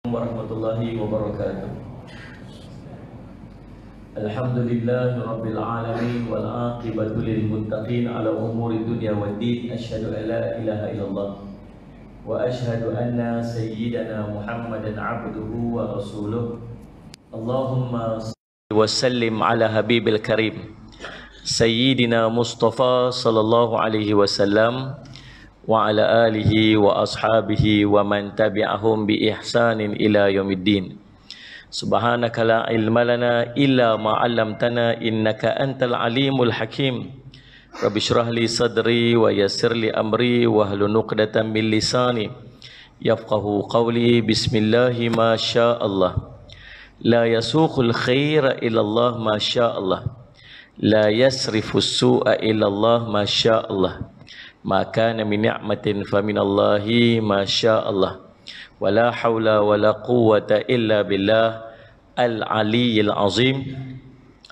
warahmatullahi wabarakatuh. Alhamdulillahi rabbil alamin wal aqibatu lil muttaqin ala umuri dunya waddin. Asyhadu an la ilaha illallah wa asyhadu anna sayyidana Muhammadan abduhu wa rasuluh. Allahumma salli wa sallim ala habibil karim sayyidina Mustafa sallallahu alaihi wasallam wa ala alihi wa ashabihi wa man tabi'ahum bi ihsanin ila yaumiddin. Subhanaka la ilma lana illa ma 'allamtana innaka antal alimul hakim. Rabbi shrah li sadri wa yassir li amri wa hlul 'uqdatam min lisani yafqahu qawli. Bismillahi ma syaa Allah. La yasuqul khaira illa Allah ma syaa Allah. La yasrifus su'a illa Allah ma syaa Allah. Maka min ni'matin fa minallahi ma syaa Allah. Wala haula wala quwwata illa billah al-aliyyil azim.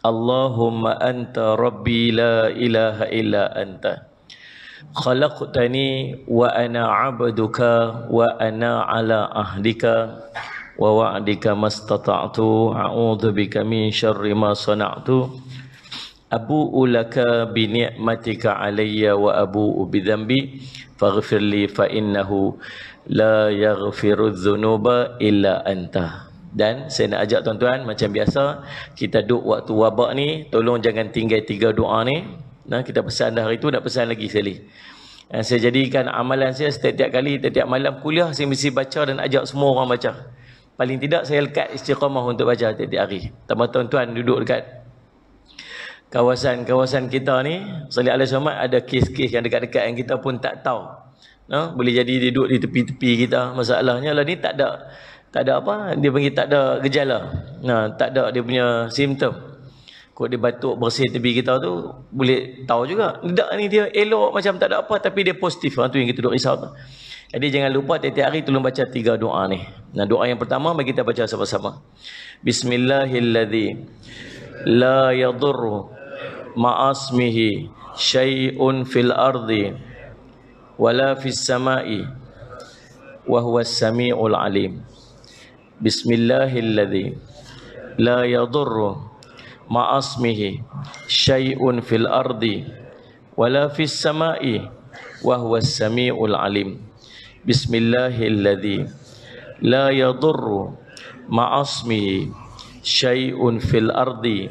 Allahumma anta rabbi la ilaha illa anta. Khalaqtani wa ana 'abduka wa ana 'ala ahdika wa wa'dika mastata'tu. A'udzu bika min syarri ma sana'tu. Abu'u laka bi ni'matika alayya wa abu'u bi dhanbi faghfir li fa innahu la yaghfiru dzunuba illa anta. Dan saya nak ajak tuan-tuan macam biasa, kita duduk waktu wabak ni, tolong jangan tinggal 3 doa ni. Nah, kita pesan dah hari tu, nak pesan lagi sekali. Saya jadikan amalan saya setiap kali, setiap malam kuliah saya mesti baca dan ajak semua orang baca. Paling tidak saya lekat istiqamah untuk baca setiap hari. Tambah tuan-tuan duduk dekat kawasan-kawasan kita ni, salih alaihi wasallam, ada kes-kes yang dekat-dekat yang kita pun tak tahu. Boleh jadi dia duduk di tepi-tepi kita. Masalahnya lah ni tak ada apa, dia panggil tak ada gejala. Tak ada dia punya simptom. Kok dia batuk bersih tepi kita tu, boleh tahu juga. Tak ni dia elok macam tak ada apa, tapi dia positif. Tu yang kita duk risau tu. Jadi jangan lupa tiap-tiap hari tolong baca 3 doa ni. Doa yang pertama mari kita baca sama-sama. Bismillahilladzi la yadurru ma'asmihi syai'un fil ardi wala fis sama'i wa huwas sami'ul alim. Bismillahilladzi la yadurru ma'asmihi syai'un fil ardi wala fis sama'i wa huwas sami'ul alim. Bismillahilladzi la yadurru ma'asmihi syai'un fil ardi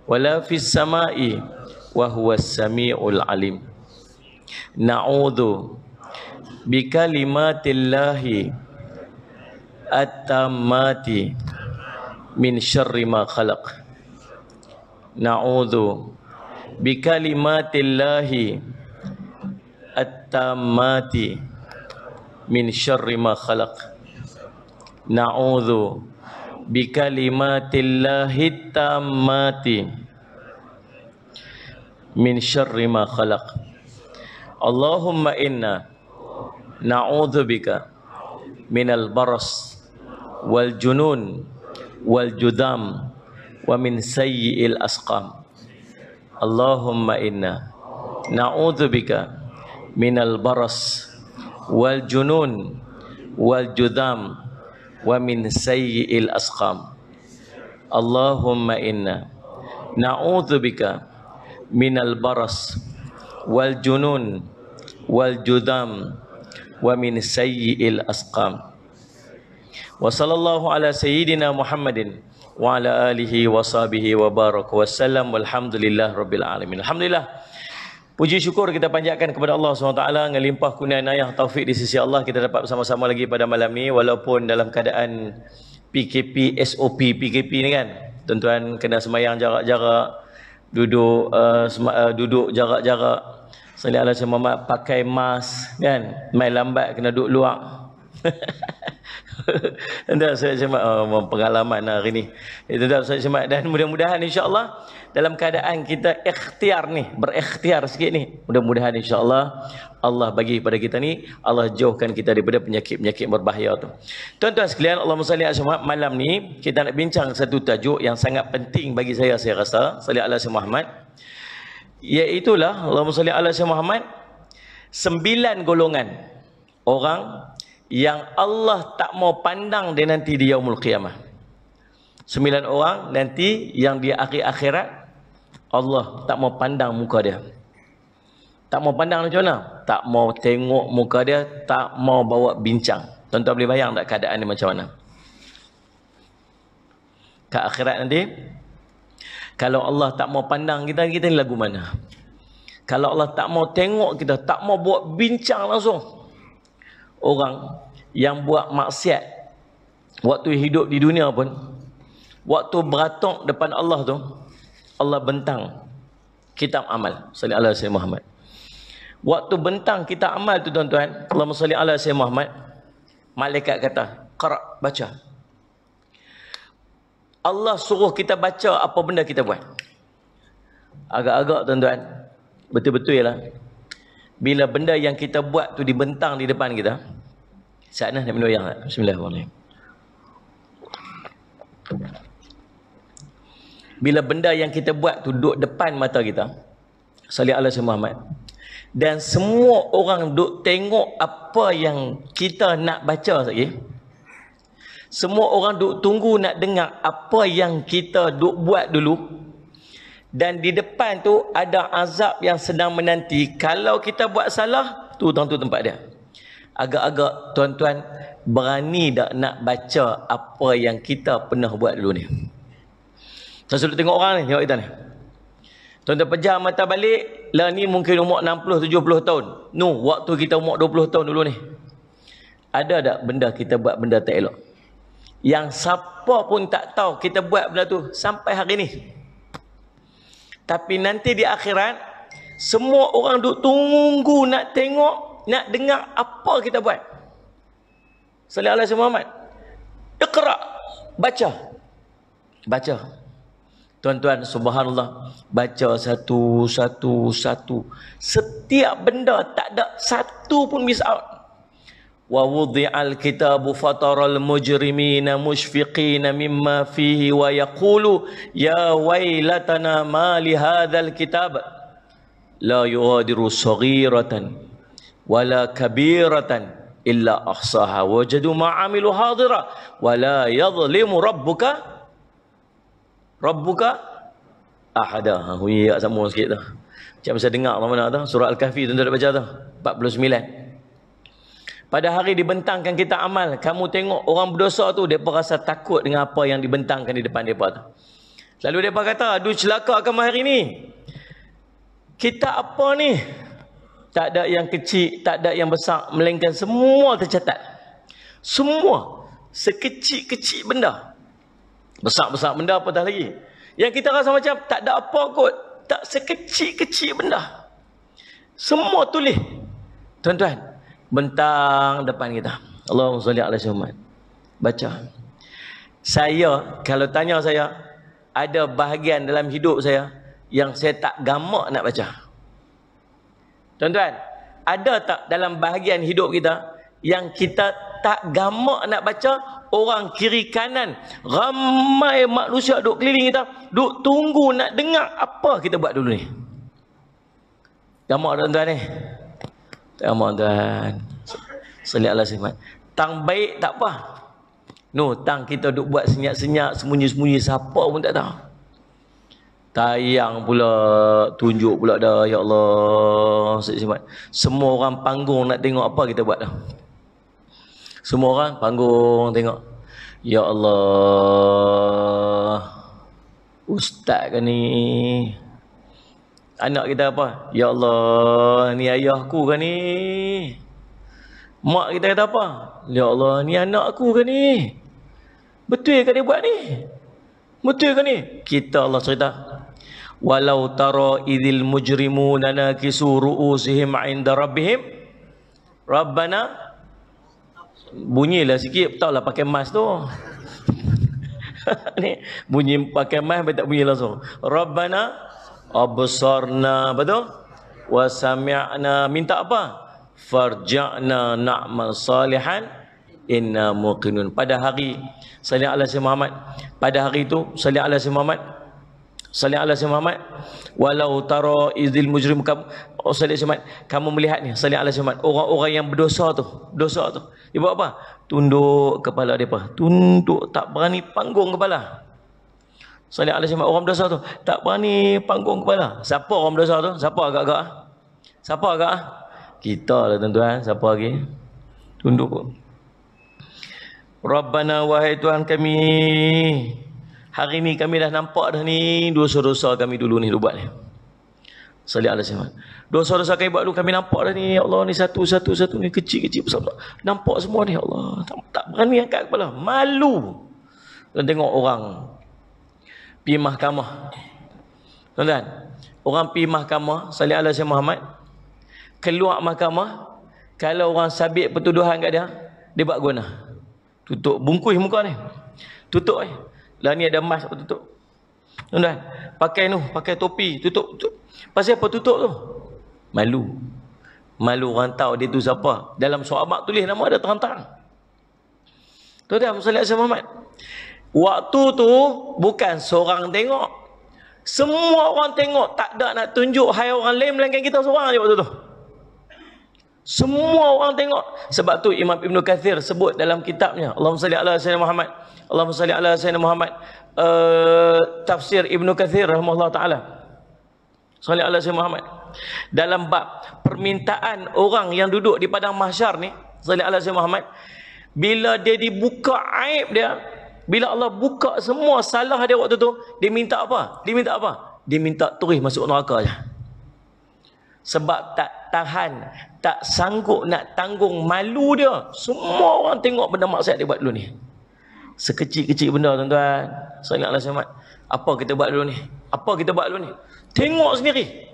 wala fis sama'i wa huwas sami'ul alim. Na'udzu bi kalimatillahi at-tammati min syarri ma khalaq. Na'udzu bi kalimatillahi at-tammati min syarri ma khalaq. Na'udzu bi kalimatillahi tammati min syarri ma khalaq. Allahumma inna na'udzubika minal baras wal junun wal judam wa min sayyi'il asqam. Allahumma inna na'udzubika minal baras wal junun wal judam wa min sayyi'il asqam. Allahumma inna na'udzubika minal baras wal junun wal judam wa min sayyi'il asqam. Wa sallallahu ala sayyidina Muhammadin wa ala alihi wa sahbihi wa baraka wa sallam walhamdulillah rabbil alamin. Alhamdulillah, puji syukur kita panjatkan kepada Allah SWT dengan limpah kurnia inayah taufik di sisi Allah, kita dapat bersama-sama lagi pada malam ni, walaupun dalam keadaan PKP, SOP PKP ni kan, tuan-tuan kena semayang jarak-jarak, duduk jarak-jarak, salih alaihi wasallam, pakai mask kan, main lambat kena duduk luar. Tuan-tuan saya semak pengalaman hari ni. Tuan-tuan saya semak, dan mudah-mudahan insya-Allah dalam keadaan kita ikhtiar ni, berikhtiar sikit ni, mudah-mudahan insya-Allah Allah bagi kepada kita ni, Allah jauhkan kita daripada penyakit-penyakit berbahaya tu. Tuan-tuan sekalian, Allahumma salli ala Muhammad. Malam ni kita nak bincang satu tajuk yang sangat penting bagi saya rasa, salli ala Muhammad. Iaitulah Allahumma salli ala Muhammad, 9 golongan orang yang Allah tak mau pandang dia nanti di yaumul qiyamah. 9 orang nanti yang di akhir akhirat Allah tak mau pandang muka dia. Tak mau pandang macam mana? Tak mau tengok muka dia, tak mau bawa bincang. Tuan-tuan boleh bayang tak keadaan dia macam mana? Ke akhirat nanti, kalau Allah tak mau pandang kita, kita ni lagu mana? Kalau Allah tak mau tengok kita, tak mau buat bincang langsung. Orang yang buat maksiat waktu hidup di dunia pun, waktu beratok depan Allah tu, Allah bentang kitab amal. Salli ala Sayyidina Muhammad. Waktu bentang kitab amal tu tuan-tuan, Allahumma salli ala Sayyidina Muhammad, malaikat kata, "Qara', baca." Allah suruh kita baca apa benda kita buat. Agak-agak tuan-tuan, betul-betul lah. Bila benda yang kita buat tu dibentang di depan kita, saat nak minum yang tak? Bismillahirrahmanirrahim. Bila benda yang kita buat tu duduk depan mata kita, salli ala Sayyidina Muhammad, dan semua orang duduk tengok apa yang kita nak baca lagi, semua orang duduk tunggu nak dengar apa yang kita duduk buat dulu. Dan di depan tu ada azab yang sedang menanti. Kalau kita buat salah, tu tempat dia. Agak-agak tuan-tuan berani tak nak baca apa yang kita pernah buat dulu ni? Saya sudah tengok orang ni, tengok kita ni. Tuan-tuan pejam mata balik, lah ni mungkin umur 60-70 tahun. No, waktu kita umur 20 tahun dulu ni. Ada tak benda kita buat benda tak elok? Yang siapa pun tak tahu kita buat benda tu sampai hari ni. Tapi nanti di akhirat, semua orang duk tunggu nak tengok, nak dengar apa kita buat. Sallallahu alaihi Muhammad. Iqra, baca. Baca. Tuan-tuan, subhanallah, baca satu. Setiap benda tak ada satu pun miss out. Wa wudi'al kitabu fataral mujrimina mushfiqina mimma fihi wa yaqulu ya wailatana ma li hadzal kitab la yughadiru saghiratan wala kabiratan illa ahsaha wajadu ma amilu hadira wala yadhlimu rabbuka ahada. Ya, sama sikit tu. Macam saya dengar mana tu surah Al-Kahfi tu dah baca tu 49. Pada hari dibentangkan kita amal, kamu tengok orang berdosa tu, mereka rasa takut dengan apa yang dibentangkan di depan mereka tu. Lalu mereka kata, aduh celaka kamu hari ni. Kita apa ni? Tak ada yang kecil, tak ada yang besar, melainkan semua tercatat. Semua. Sekecil-kecil benda. Besar-besar benda apa dah lagi. Yang kita rasa macam tak ada apa kot. Tak sekecil-kecil benda. Semua tulis. Tuan-tuan, bentang depan kita. Allahumma salli ala Muhammad. Baca. Saya, kalau tanya saya, ada bahagian dalam hidup saya yang saya tak gamak nak baca. Tuan-tuan, ada tak dalam bahagian hidup kita yang kita tak gamak nak baca? Orang kiri kanan, ramai manusia duk keliling kita, duk tunggu nak dengar apa kita buat dulu ni. Gamak tuan-tuan ni? Tuan, salli ala Muhammad. Tang baik tak apa. No, tang kita duk buat senyap-senyap, sembunyi-sembunyi, siapa pun tak tahu. Tayang pula, tunjuk pula dah, ya Allah. Semua orang panggung nak tengok apa kita buat dah. Semua orang panggung tengok. Ya Allah. Ustaz kan ni? Anak kita apa? Ya Allah, ni ayahku kan ni? Mak kita kata apa? Ya Allah, ni anak aku kan ni? Betul ke dia buat ni? Betul ke ni? Kita Allah cerita. Walau tara idzil mujrimuna nakisu ru'usihim 'inda rabbihim Rabbana Bunyilah sikit, tahulah pakai mask tu. Ni bunyi pakai mask tak bunyi langsung. Rabbana absarna, betul? Wa sami'na, minta apa? Farja'na na'mal salihan inna muqinun. Pada hari salli ala sayyidina Muhammad, pada hari itu salli ala sayyidina Muhammad, salli ala sayyidina Muhammad, walau tara izil mujrim, kamu salli Muhammad, kamu melihat ni, salli ala sayyidina Muhammad, orang-orang yang berdosa tu, dosa tu dia buat apa? Tunduk kepala depa, tunduk, tak berani panggung kepala. Salli ala sayyidina Muhammad, orang berdosa tu tak berani panggung kepala. Siapa orang berdosa tu? Siapa agak-agak? Siapa agak? Kita lah tuan-tuan. Siapa lagi? Tunduk. Rabbana, wahai Tuhan kami, hari ni kami dah nampak dah ni dosa-dosa kami dulu ni buat ni. Salli ala sayyidina. Dosa-dosa kami buat dulu kami nampak dah ni, ya Allah, ni satu-satu ni, kecil-kecil besar-besar. Nampak semua ni, ya Allah. Tak berani angkat kepala, malu. Dan tengok orang pergi mahkamah. Tuan-tuan, orang pergi mahkamah, salli ala sayyidina Muhammad, keluar mahkamah, kalau orang sabit pertuduhan kat dia, dia buat guna. Tutup, bungkus muka ni. Tutup ni. Lah ni ada mask tutup. Tuan-tuan, pakai tu, pakai topi, tutup. Pasal apa tutup tu? Malu. Malu orang tahu dia tu siapa. Dalam surat tulis nama dia terang-terang. Tuan-tuan, salli ala sayyidina Muhammad. Waktu tu bukan seorang tengok. Semua orang tengok, tak ada nak tunjuk hai orang lain melainkan kita seorang je waktu tu. Semua orang tengok. Sebab tu Imam Ibn Kathir sebut dalam kitabnya, Allahumma salli ala sayyidina Muhammad, Allahumma salli ala sayyidina Muhammad, tafsir Ibn Kathir rahimahullah ta'ala, salli ala sayyidina Muhammad, dalam bab permintaan orang yang duduk di padang mahsyar ni, salli ala sayyidina Muhammad, bila dia dibuka aib dia, bila Allah buka semua salah dia waktu tu, dia minta apa? Dia minta apa? Dia minta turis masuk neraka je. Sebab tak tahan, tak sanggup nak tanggung malu dia. Semua orang tengok benda maksiat dia buat dulu ni. Sekecil-kecil benda tuan-tuan. Sallallahu alaihi wasallam. Apa kita buat dulu ni? Apa kita buat dulu ni? Tengok sendiri.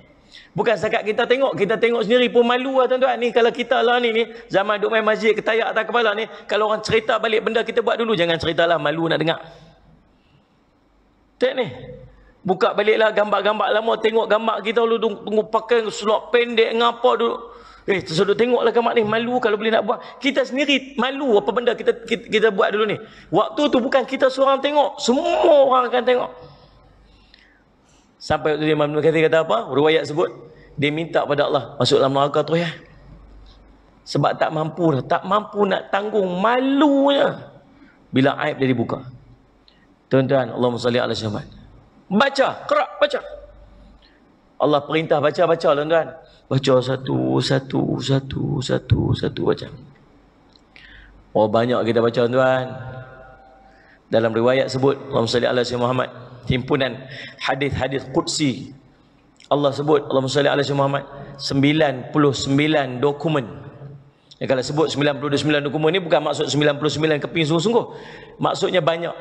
Bukan setakat kita tengok sendiri pun malu lah tuan-tuan. Ni kalau kita lah ni, zaman duk main masjid, ketayak atas kepala ni, kalau orang cerita balik benda kita buat dulu, jangan ceritalah, malu nak dengar. Tengok ni. Buka baliklah gambar-gambar lama, tengok gambar kita dulu tunggu pakai selop pendek ngapa dulu. Tersudut tengoklah gambar ni, malu kalau boleh nak buat. Kita sendiri malu apa benda kita buat dulu ni. Waktu tu bukan kita seorang tengok, semua orang akan tengok. Sampai waktu dia Imam Ibn Kathir kata apa? Riwayat sebut, dia minta pada Allah masuk dalam neraka tu ya. Sebab tak mampu dah, tak mampu nak tanggung malunya bila aib dia dibuka. Tuan-tuan, Allahumma salli ala sayyidina. Baca, kerak baca. Allah perintah baca tuan-tuan. Baca satu baca. Oh, banyak kita baca tuan-tuan. Dalam riwayat sebut, Allahumma salli ala sayyidina Muhammad, himpunan hadis-hadis qudsi. Allah sebut, Allahumma salli ala sayyidina Muhammad, 99 dokumen. Kalau sebut 99 dokumen ni bukan maksud 99 keping sungguh-sungguh. Maksudnya banyak.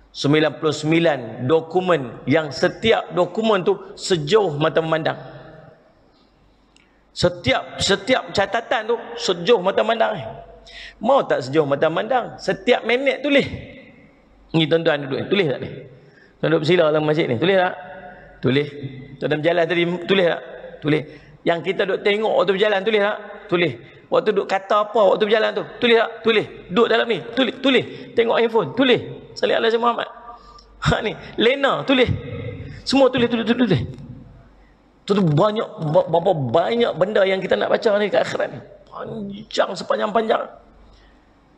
99 dokumen yang setiap dokumen tu sejauh mata memandang. Setiap catatan tu sejauh mata memandang. Mau tak sejauh mata memandang? Setiap minit tulis. Ni tuan-tuan duduk, tulis tak ni? Tuan duduk bersila dalam masjid ni, tulis tak? Tulis. Tuan berjalan tadi, tulis tak? Tulis. Yang kita duduk tengok waktu berjalan, tulis tak? Tulis. Waktu duduk kata apa waktu berjalan tu, tulis tak? Tulis. Duduk dalam ni, tulis. Tengok handphone, tulis. Salli ala sayyidina Muhammad. Ni, lena, tulis. Semua tulis. Tu banyak, berapa banyak benda yang kita nak baca ni kat akhirat ni. Panjang sepanjang-panjang.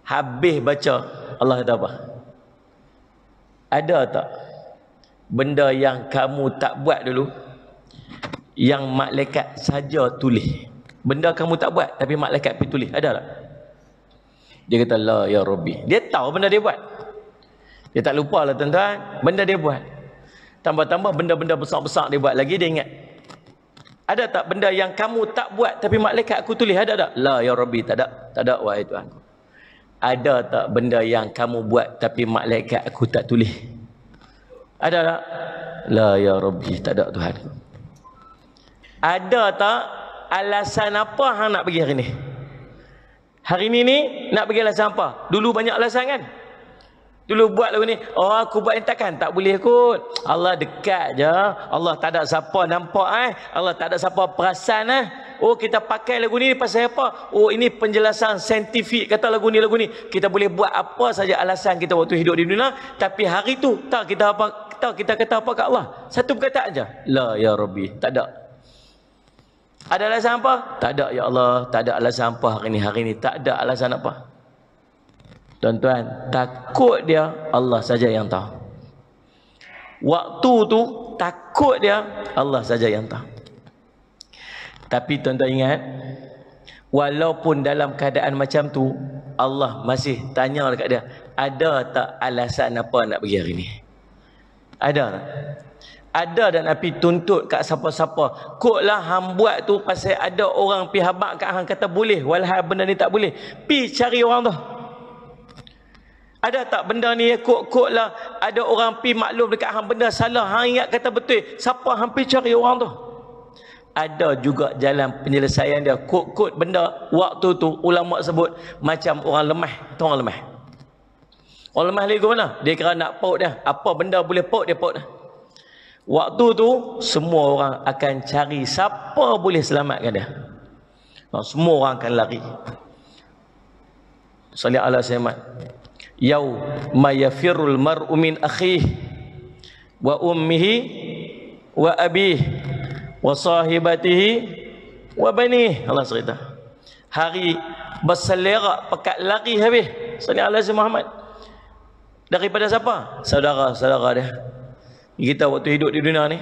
Habis baca, Allah kata apa? Ada tak benda yang kamu tak buat dulu, yang malaikat saja tulis? Benda kamu tak buat tapi malaikat pergi tulis, ada tak? Dia kata, la ya Rabbi. Dia tahu benda dia buat. Dia tak lupa lah tuan-tuan, benda dia buat. Tambah-tambah benda-benda besar-besar dia buat lagi, dia ingat. Ada tak benda yang kamu tak buat tapi malaikat aku tulis? Ada tak? La ya Rabbi. Tak ada wahai Tuhan. Ada tak benda yang kamu buat tapi malaikat aku tak tulis? Ada tak? La ya Rabbi. Tak ada Tuhan. Ada tak alasan apa hang nak pergi hari ni? Hari ni nak bagi alasan apa? Dulu banyak alasan kan? Dulu buat lagu ni, oh aku buat ni takkan, tak boleh kot. Allah dekat je. Allah tak ada siapa nampak Allah tak ada siapa perasan Oh kita pakai lagu ni pasal apa? Oh ini penjelasan saintifik kata lagu ni. Kita boleh buat apa saja alasan kita waktu hidup di dunia, tapi hari tu tak kita kata apa kat Allah. Satu perkataan aja. La ya Rabbi. Tak ada. Ada alasan apa? Tak ada ya Allah. Tak ada alasan apa hari ni. Tak ada alasan apa. Tuan-tuan, takut dia Allah saja yang tahu. Waktu tu takut dia Allah saja yang tahu. Tapi tuan-tuan ingat, walaupun dalam keadaan macam tu, Allah masih tanya dekat dia, ada tak alasan apa nak pergi hari ni? Ada tak? Ada dan api tuntut kat siapa-siapa. Koklah hang buat tu pasal ada orang pi habaq kat hang kata boleh, walhal benda ni tak boleh. Pi cari orang tu. Ada tak benda ni kok lah ada orang pi maklum dekat hang benda salah, hang ingat kata betul, siapa hang pi cari orang tu? Ada juga jalan penyelesaian dia. Kok benda waktu tu ulama sebut macam orang lemah, orang lemah. Orang lemah lagi mana? Dia kira nak paut dia. Apa benda boleh paut dia paut dah. Waktu tu semua orang akan cari siapa boleh selamatkan dia. Semua orang akan lari. Salih ala Sayyid. Yauma yafirul mar'u min akhihi wa ummihi wa abihi wa sahibatihi wa banihi. Allah cerita hari berselerak pekat lari habis sallallahu alaihi Muhammad daripada siapa? Saudara-saudara dia. Kita waktu hidup di dunia ni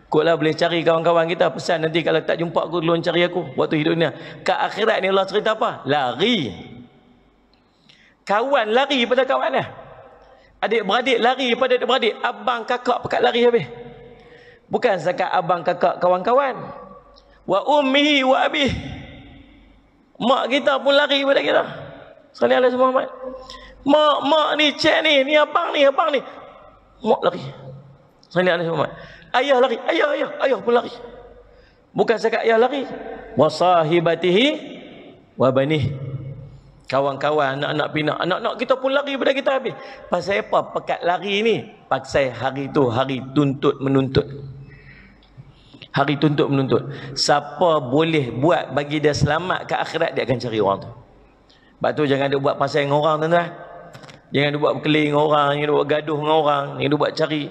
koklah boleh cari kawan-kawan kita, pesan nanti kalau tak jumpa aku tolong cari aku waktu hidup dunia. Ke akhirat ni Allah cerita apa? Lari. Kawan lari pada kawan dia. Adik-beradik lari pada adik-beradik. Abang kakak pekat lari habis. Bukan sekat abang kakak kawan-kawan. Wa ummihi wa abih. Mak kita pun lari pada kita. Sallallahu alaihi Muhammad. Mak ni cik ni abang ni. Mak lari. Sallallahu alaihi Muhammad. Ayah lari. Ayah pun lari. Bukan sekat ayah lari. Wa sahibatihi wa banih. Kawan-kawan, anak-anak pinak, anak-anak kita pun lari pada kita habis. Pasal apa pekat lari ni? Pasal hari tu hari tuntut menuntut. Hari tuntut menuntut. Siapa boleh buat bagi dia selamat ke akhirat, dia akan cari orang tu. Sebab tu jangan dia buat pasal dengan orang, tuan-tuan. Jangan dia buat berkeliling dengan orang, jangan dia buat gaduh dengan orang, jangan dia buat cari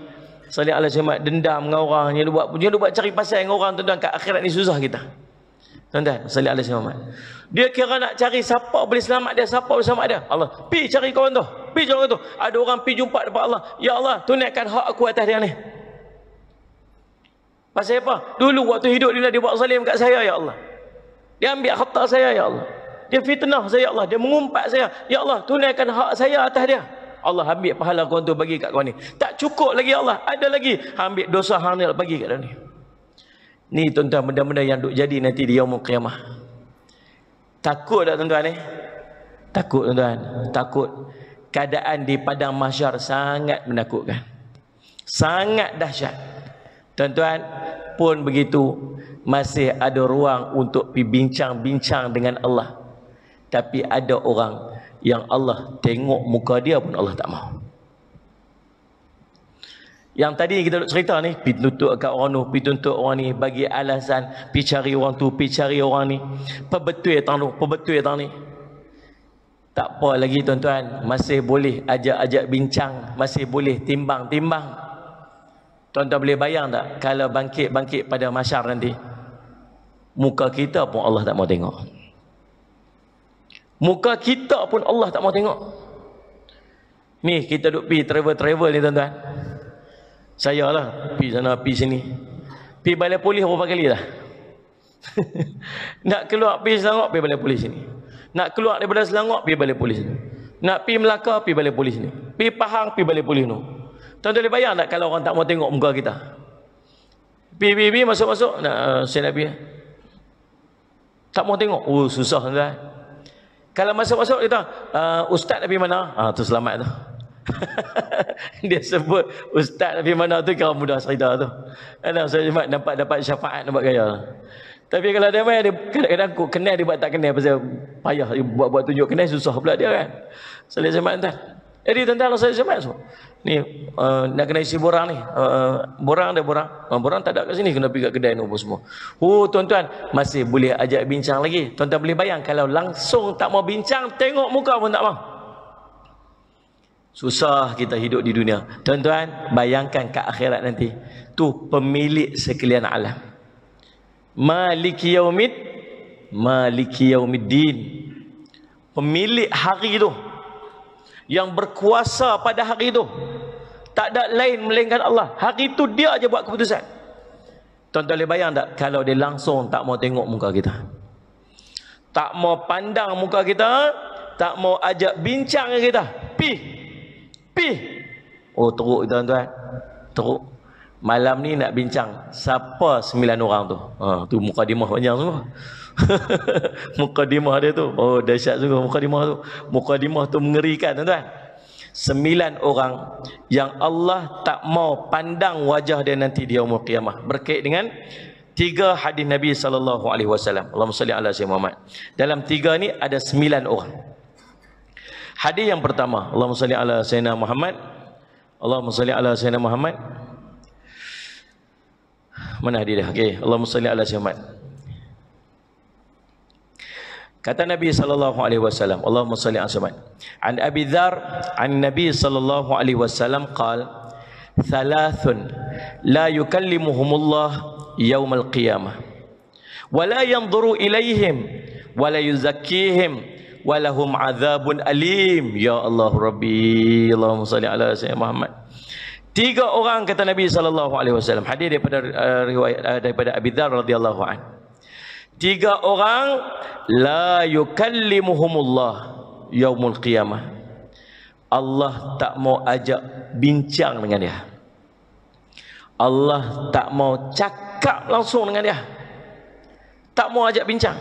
salih alaihi wasallam dendam dengan orang, jangan dia buat cari pasal dengan orang, tuan-tuan. Kat akhirat ni susah kita. Tuan-tuan, salih alaihi wasallam. Dia kira nak cari siapa boleh selamat dia, siapa boleh selamat dia. Allah, pi cari kawan tu. Pi cari kawan tu. Ada orang pi jumpa depan Allah. Ya Allah, tunaikan hak aku atas dia ni. Pasal apa? Dulu waktu hidup dia buat zalim kat saya, ya Allah. Dia ambil harta saya, ya Allah. Dia fitnah saya, ya Allah. Dia mengumpat saya. Ya Allah, tunaikan hak saya atas dia. Allah ambil pahala kawan tu bagi kat kawan ni. Tak cukup lagi, ya Allah. Ada lagi. Ambil dosa hang ni bagi kat dia ni. Ni tuan-tuan benda-benda yang duk jadi nanti di yaumul qiyamah. Takut tak tuan-tuan ni? Takut tuan-tuan. Takut. Keadaan di padang mahsyar sangat menakutkan. Sangat dahsyat. Tuan-tuan pun begitu. Masih ada ruang untuk pergi bincang-bincang dengan Allah. Tapi ada orang yang Allah tengok muka dia pun Allah tak mahu. Yang tadi kita cerita ni, pergi tuntut kat orang tu, pergi tuntut orang ni, bagi alasan, pergi cari orang tu, pergi cari orang ni, perbetul tang ni. Tak apa lagi tuan-tuan, masih boleh ajak-ajak bincang, masih boleh timbang-timbang. Tuan-tuan boleh bayang tak kalau bangkit-bangkit pada mahsyar nanti, muka kita pun Allah tak mau tengok. Muka kita pun Allah tak mau tengok. Ni kita duk pergi travel ni tuan-tuan. Saya lah, pergi sana, pergi sini. Pergi balai polis berapa kali dah. Nak keluar pergi Selangor, pergi balai polis sini. Nak keluar daripada Selangor, pergi balai polis sini. Nak pergi Melaka, pergi balai polis sini. Pergi Pahang, pergi balai polis tu. Tuan-tuan boleh bayang tak kalau orang tak mau tengok muka kita? Pergi, masuk-masuk, saya nak pergi. Tak mau tengok, susah tuan-tuan. Kalau masuk-masuk, dia tahu, ustaz nak pergi mana? Tu selamat tu. Dia sebut ustaz Nabi mana tu kira mudah cerita tu. Ada saya dapat syafaat nampak gaya. Tapi kalau dia main, dia kadang-kadang kok kenal dia buat tak kenal pasal payah dia buat tunjuk kenal susah pula dia kan. Salat jemaah tuan. Jadi tuan-tuan salat jemaah so. Ni nak kena isi borang ni. Borang ada borang. Borang tak ada kat sini, kena pergi kat kedai nombor semua. Oh tuan-tuan, masih boleh ajak bincang lagi. Tuan-tuan boleh bayang kalau langsung tak mau bincang, tengok muka pun tak mau. Susah kita hidup di dunia. Tuan-tuan, bayangkan kat akhirat nanti. Tu pemilik sekalian alam. Maliki yaumiddin. Pemilik hari itu, yang berkuasa pada hari itu, tak ada lain melainkan Allah. Hari itu dia aja buat keputusan. Tuan-tuan boleh bayang tak kalau dia langsung tak mau tengok muka kita, tak mau pandang muka kita, tak mau ajak bincang dengan kita, pi. Oh teruk tuan-tuan, teruk. Malam ni nak bincang siapa 9 orang tu. Tu mukadimah panjang semua. Mukadimah dia tu, oh dahsyat juga mukadimah tu. Mukadimah tu mengerikan tuan-tuan. 9 orang yang Allah tak mau pandang wajah dia nanti di yaumul qiyamah. Berkait dengan 3 hadis Nabi sallallahu alaihi wasallam. Allahumma salli ala sayyidina Muhammad. Dalam 3 ni ada 9 orang. Hadis yang pertama, Allahumma salli ala sayyidina Muhammad. Allahumma salli ala sayyidina Muhammad. Mana hadis dia? Okey, Allahumma salli ala sayyidina Muhammad. Kata Nabi sallallahu alaihi wasallam, Allahumma salli ala sayyidina Muhammad. An Abi Dzar, an Nabi sallallahu alaihi wasallam qala, thalathun la yukallimuhumullah yaumal qiyamah wa la yanzuru ilaihim wa la yuzakkihim wa lahum adzabun alim. Ya Allah Rabbi, Allahumma salli ala sayyidina Muhammad. 3 orang kata Nabi sallallahu alaihi wasallam. Hadis daripada riwayat daripada Abi Dzar radhiyallahu an. 3 orang la yukallimuhumullah yaumul qiyamah. Allah tak mau ajak bincang dengan dia. Allah tak mau cakap langsung dengan dia. Tak mau ajak bincang.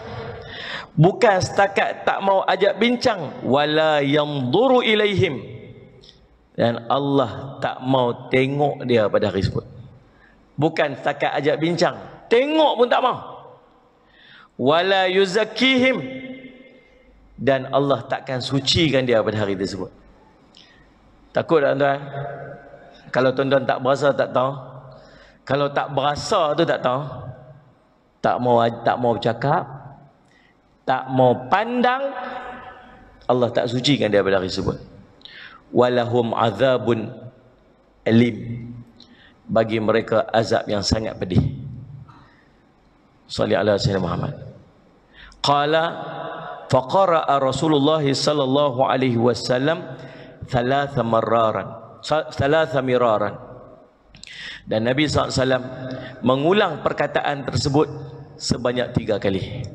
Bukan setakat tak mau ajak bincang, wala yanzuru ilaihim. Dan Allah tak mau tengok dia pada hari tersebut. Bukan setakat ajak bincang, tengok pun tak mau. Wala yuzakkihim. Dan Allah takkan sucikan dia pada hari tersebut. Takut tak tuan-tuan? Kalau tuan-tuan tak berasa tak tahu. Kalau tak berasa tu tak tahu. Tak mau bercakap, tak mau pandang, Allah tak sucikan dia pada hari tersebut. Walahum azabun alim. Bagi mereka azab yang sangat pedih. Salli ala sayyidina Muhammad. Qala faqara'a Rasulullah sallallahu alaihi wasallam thalatha miraran. Dan Nabi SAW mengulang perkataan tersebut sebanyak 3 kali.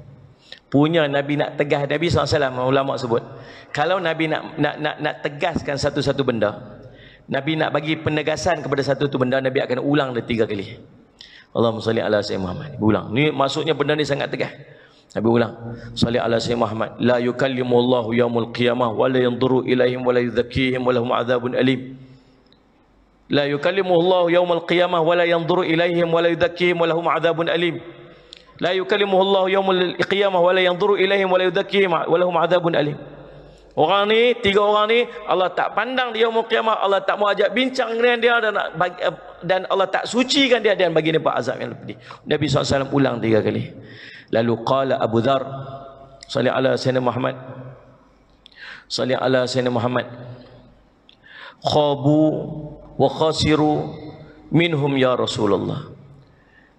Punya Nabi nak tegas, Nabi SAW ulama sebut, kalau Nabi nak tegaskan satu-satu benda, Nabi nak bagi penegasan kepada satu benda, Nabi akan ulang dia 3 kali. Allahumma salli ala sayyidina Muhammad. Ulang. Ni maksudnya benda ni sangat tegas. Nabi ulang. Salli ala sayyidina Muhammad. La yukallimullahu yaumul qiyamah wa la yanzuru ilaihim wa la yuzakkihim wa lahum adzabun alim. La yukallimullahu yaumul qiyamah wa la yanzuru ilaihim wa la yuzakkihim wa lahum adzabun alim. La yukallimuhullahu yaumul qiyamah wa la yanzuru ilaihim wa la yuzakkihim wa lahum adzabun alim. Orang ni, 3 orang ni, Allah tak pandang di yaumul qiyamah, Allah tak mau ajak bincang dengan dia, dan Allah tak sucikan dia dan bagi dia azab yang pedih. Nabi SAW ulang 3 kali. Lalu qala Abu Dzar, salli ala sayyidina Muhammad. Salli ala sayyidina Muhammad. Khabu wa khasiru minhum ya Rasulullah.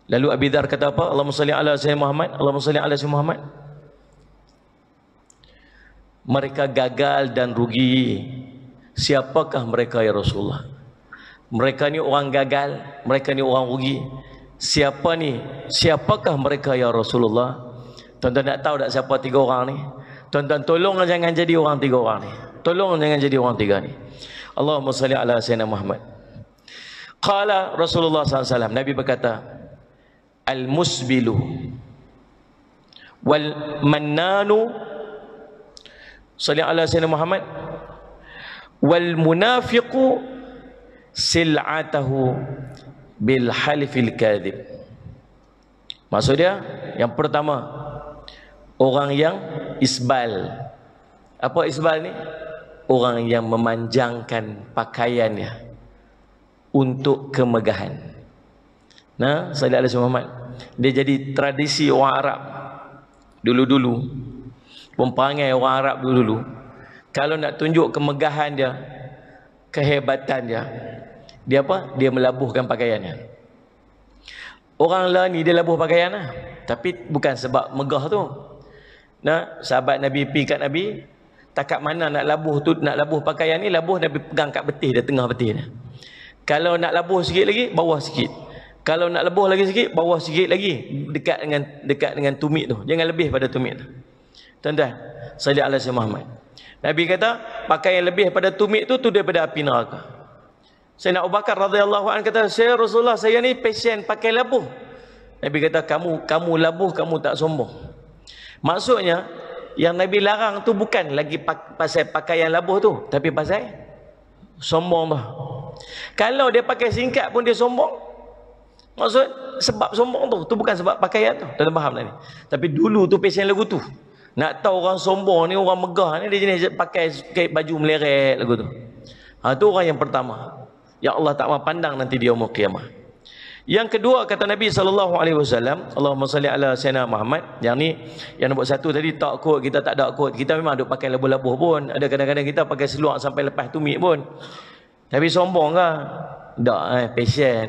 Lalu Abi Dzar kata apa? Allahumma salli ala sayyidina Muhammad. Allahumma salli ala sayyidina Muhammad. Mereka gagal dan rugi. Siapakah mereka ya Rasulullah? Mereka ni orang gagal, mereka ni orang rugi. Siapa ni? Siapakah mereka ya Rasulullah? Tuan-tuan nak tahu tak siapa 3 orang ni? Tuan-tuan tolong jangan jadi orang 3 orang ni. Tolong jangan jadi orang 3 ni. Allahumma salli ala sayyidina Muhammad. Qala Rasulullah SAW, Nabi berkata, al-musbilu wal mannanu, salli ala sayyidina Muhammad, wal munafiqu sil'atahu bil halifil kadhib. Maksud dia, yang pertama, orang yang isbal. Apa isbal ni? Orang yang memanjangkan pakaiannya untuk kemegahan. Nah, sallallahu alaihi Muhammad. Dia jadi tradisi orang Arab dulu-dulu. Perangai orang Arab dulu-dulu. Kalau nak tunjuk kemegahan dia, kehebatan dia, dia apa? Dia melabuhkan pakaiannya. Orang lah ni dia labuh pakaian lah. Tapi bukan sebab megah tu. Nah, sahabat Nabi pergi kat Nabi, takat mana nak labuh tu, nak labuh pakaian ni, labuh Nabi pegang kat betih dia, tengah betih dia. Kalau nak labuh sikit lagi, bawah sikit. Kalau nak labuh lagi sikit, bawah sikit lagi, dekat dengan tumit tu. Jangan lebih pada tumit tu. Tuan-tuan, sallallahu alaihi Muhammad. Nabi kata, pakaian lebih pada tumit tu daripada api neraka. Sayyidina Abu Bakar radhiyallahu anhu kata, "Saya Rasulullah, saya ni pasien pakai labuh." Nabi kata, kamu labuh, kamu tak sombong. Maksudnya, yang Nabi larang tu bukan lagi pasal pakaian labuh tu, tapi pasal sombong tu. Kalau dia pakai singkat pun dia sombong. Maksud sebab sombong tu bukan sebab pakaian tu. Tuan faham tak ni? Tapi dulu tu pasien lagu tu. Nak tahu orang sombong ni, orang megah ni, dia jenis pakai baju meleret lagu tu. Tu orang yang pertama. Ya Allah tak mau pandang nanti di yaumul qiyamah. Yang kedua kata Nabi SAW, Allahumma salli ala sayyidina Muhammad. Yang ni, yang nombor satu tadi tak kot, kita tak ada kot. Kita memang duk pakai labuh-labuh pun. Ada kadang-kadang kita pakai seluar sampai lepas tumit pun. Tapi sombong ke? Tak, passion.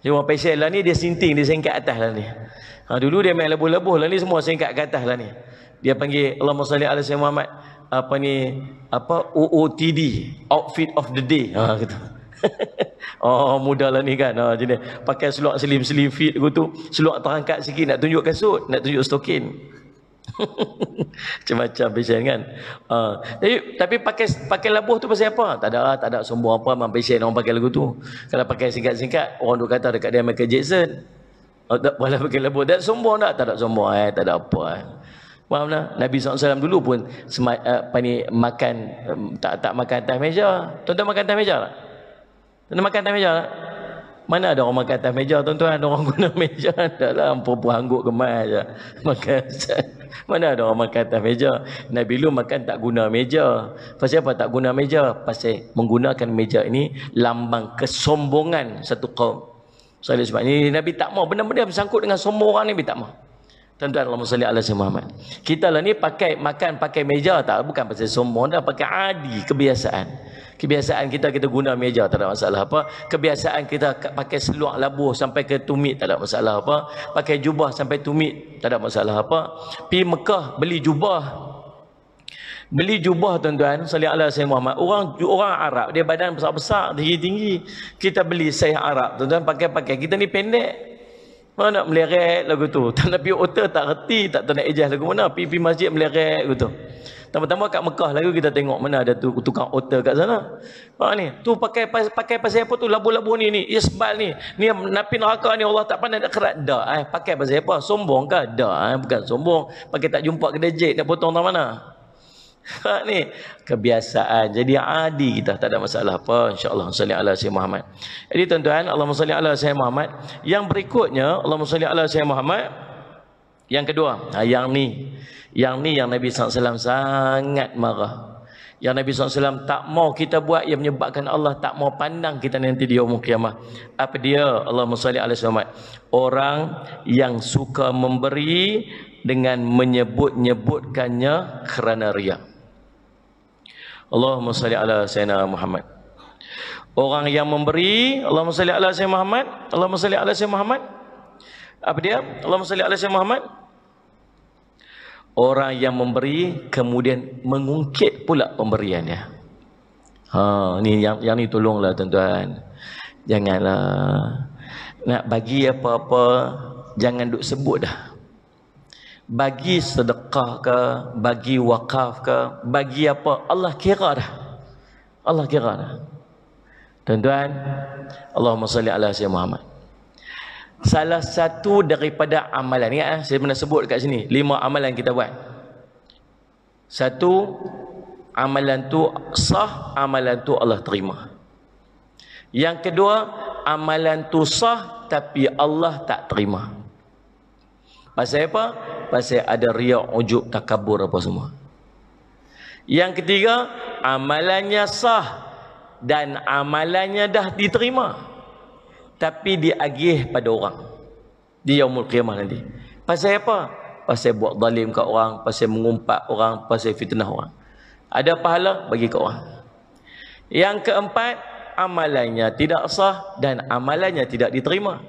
Cuma passion lah ni, dia sinting, dia singkat atas lah ni. Dulu dia main labuh-labuh lah ni, semua singkat ke atas lah ni. Dia panggil Allahumma salli ala sayyidina Muhammad. OOTD, outfit of the day. Gitu. Mudah lah ni kan. Jadi pakai seluar slim fit gitu, seluar terangkat sikit, nak tunjuk kasut, nak tunjuk stokin. Macam-macam passion kan. Tapi pakai labuh tu pasal apa? Tak ada sombong apa, memang passion orang pakai lagu tu. Kalau pakai singkat-singkat, orang duk kata dekat dia Michael Jackson. Tak boleh pakai labuh. Tak sombong tak? Tak ada sombong, tak ada apa. Faham tak? Nabi SAW dulu pun makan, tak makan atas meja. Tuan-tuan makan atas meja tak? Tuan-tuan makan atas meja tak? Mana ada orang makan atas meja, tuan-tuan? Ada orang guna meja. Tak lah, perempuan hangguk kemas je. Makan. Mana ada orang makan atas meja? Nabi dulu makan tak guna meja. Pasal apa tak guna meja? Pasal menggunakan meja ini lambang kesombongan satu kaum. Sebab ini Nabi tak mau benda-benda bersangkut dengan sombong orang ni, Nabi tak mau. Tuan-tuan, Allahumma salli ala sayyidina Muhammad. Kita lah ni makan pakai meja tak, bukan pasal sombong dah, pakai adi, kebiasaan. Kebiasaan kita guna meja, tak ada masalah apa. Kebiasaan kita pakai seluar labuh sampai ke tumit, tak ada masalah apa. Pakai jubah sampai tumit, tak ada masalah apa. Pergi Mekah beli jubah tuan-tuan, sallallahu alaihi Muhammad. Orang Arab dia badan besar-besar, tinggi-tinggi. Kita beli saiz Arab tuan-tuan, pakai. Kita ni pendek. Mana nak meleret lagu tu. Tak nak pergi hotel tak reti, tak tahu nak ejah lagu mana. Pergi masjid meleret lagu tu. Tambah-tambah kat Mekah lagu kita tengok mana ada tu tukang hotel kat sana. Ni, tu pakai pasal apa tu, labu-labu ni, isbal ni. Ni napi neraka ni, Allah tak pandai nak kerat. Dah, pakai pasal apa? Sombong ke? Dah, bukan sombong. Pakai tak jumpa kedai jet nak potong tak mana. Ni kebiasaan, jadi adi kita, tak ada masalah apa, insyaallah. Salli ala sayyidina Muhammad. Jadi tuan-tuan, Allahumma salli ala sayyidina Muhammad. Yang berikutnya, Allahumma salli ala sayyidina Muhammad. Yang kedua, yang ni yang Nabi SAW sangat marah. Yang Nabi SAW tak mau kita buat, yang menyebabkan Allah tak mau pandang kita nanti di yaumul qiyamah. Apa dia? Allahumma salli ala sayyidina Muhammad. Orang yang suka memberi dengan menyebut-nyebutkannya kerana riya. Allahumma salli ala sayyidina Muhammad. Orang yang memberi, Allahumma salli ala sayyidina Muhammad. Allahumma salli ala sayyidina Muhammad. Apa dia? Allahumma salli ala sayyidina Muhammad. Orang yang memberi kemudian mengungkit pula pemberiannya. Ni yang ni tolonglah tuan-tuan. Janganlah nak bagi apa-apa, jangan duk sebut dah. Bagi sedekah ke, bagi wakaf ke, bagi apa, Allah kira dah. Allah kira dah. Tuan-tuan, Allahumma salli ala sayyidina Muhammad. Salah satu daripada amalan ni, saya pernah sebut dekat sini, 5 amalan kita buat. Satu, amalan tu sah, amalan tu Allah terima. Yang kedua, amalan tu sah tapi Allah tak terima. Pasal apa? Pasal ada riak, ujub, takabur apa semua. Yang ketiga, amalannya sah dan amalannya dah diterima, tapi diagih pada orang di yaumul qiyamah nanti. Pasal apa? Pasal buat zalim kat orang, pasal mengumpat orang, pasal fitnah orang. Ada pahala bagi kat orang. Yang keempat, amalannya tidak sah dan amalannya tidak diterima.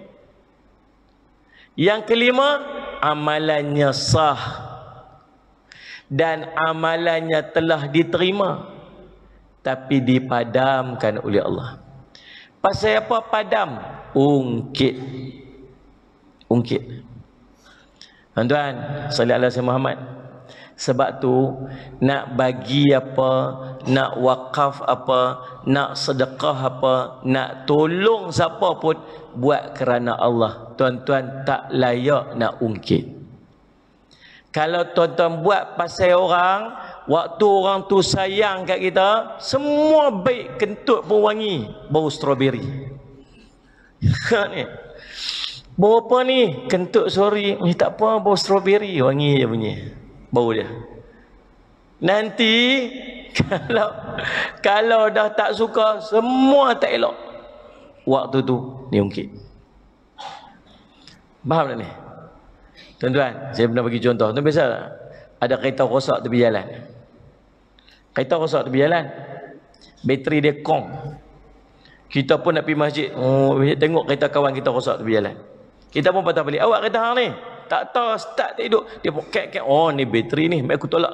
Yang kelima, amalannya sah dan amalannya telah diterima, tapi dipadamkan oleh Allah. Pasal apa padam? Ungkit. Ungkit. Tuan-tuan, sallallahu alaihi Muhammad. Sebab tu nak bagi apa, nak wakaf apa, nak sedekah apa, nak tolong siapa pun, buat kerana Allah. Tuan-tuan tak layak nak ungkit. Kalau tuan-tuan buat pasal orang, waktu orang tu sayang kat kita, semua baik, kentut pun wangi, bau strawberry. Ni. Bau apa ni? Kentut sorry. Tak apa, bau strawberry, wangi je bunyi. Bau dia. Nanti kalau dah tak suka, semua tak elok, waktu tu diungkit. Faham tak ni? Tuan-tuan, saya pernah bagi contoh. Tuan biasa ada kereta rosak tepi jalan. Kereta rosak tepi jalan, bateri dia kong. Kita pun nak pergi masjid, tengok kereta kawan kita rosak tepi jalan. Kita pun patah balik. Awak kereta hang ni tak tahu start tak hidup. Dia pun kek-kek, oh ni bateri ni, mak aku tolak.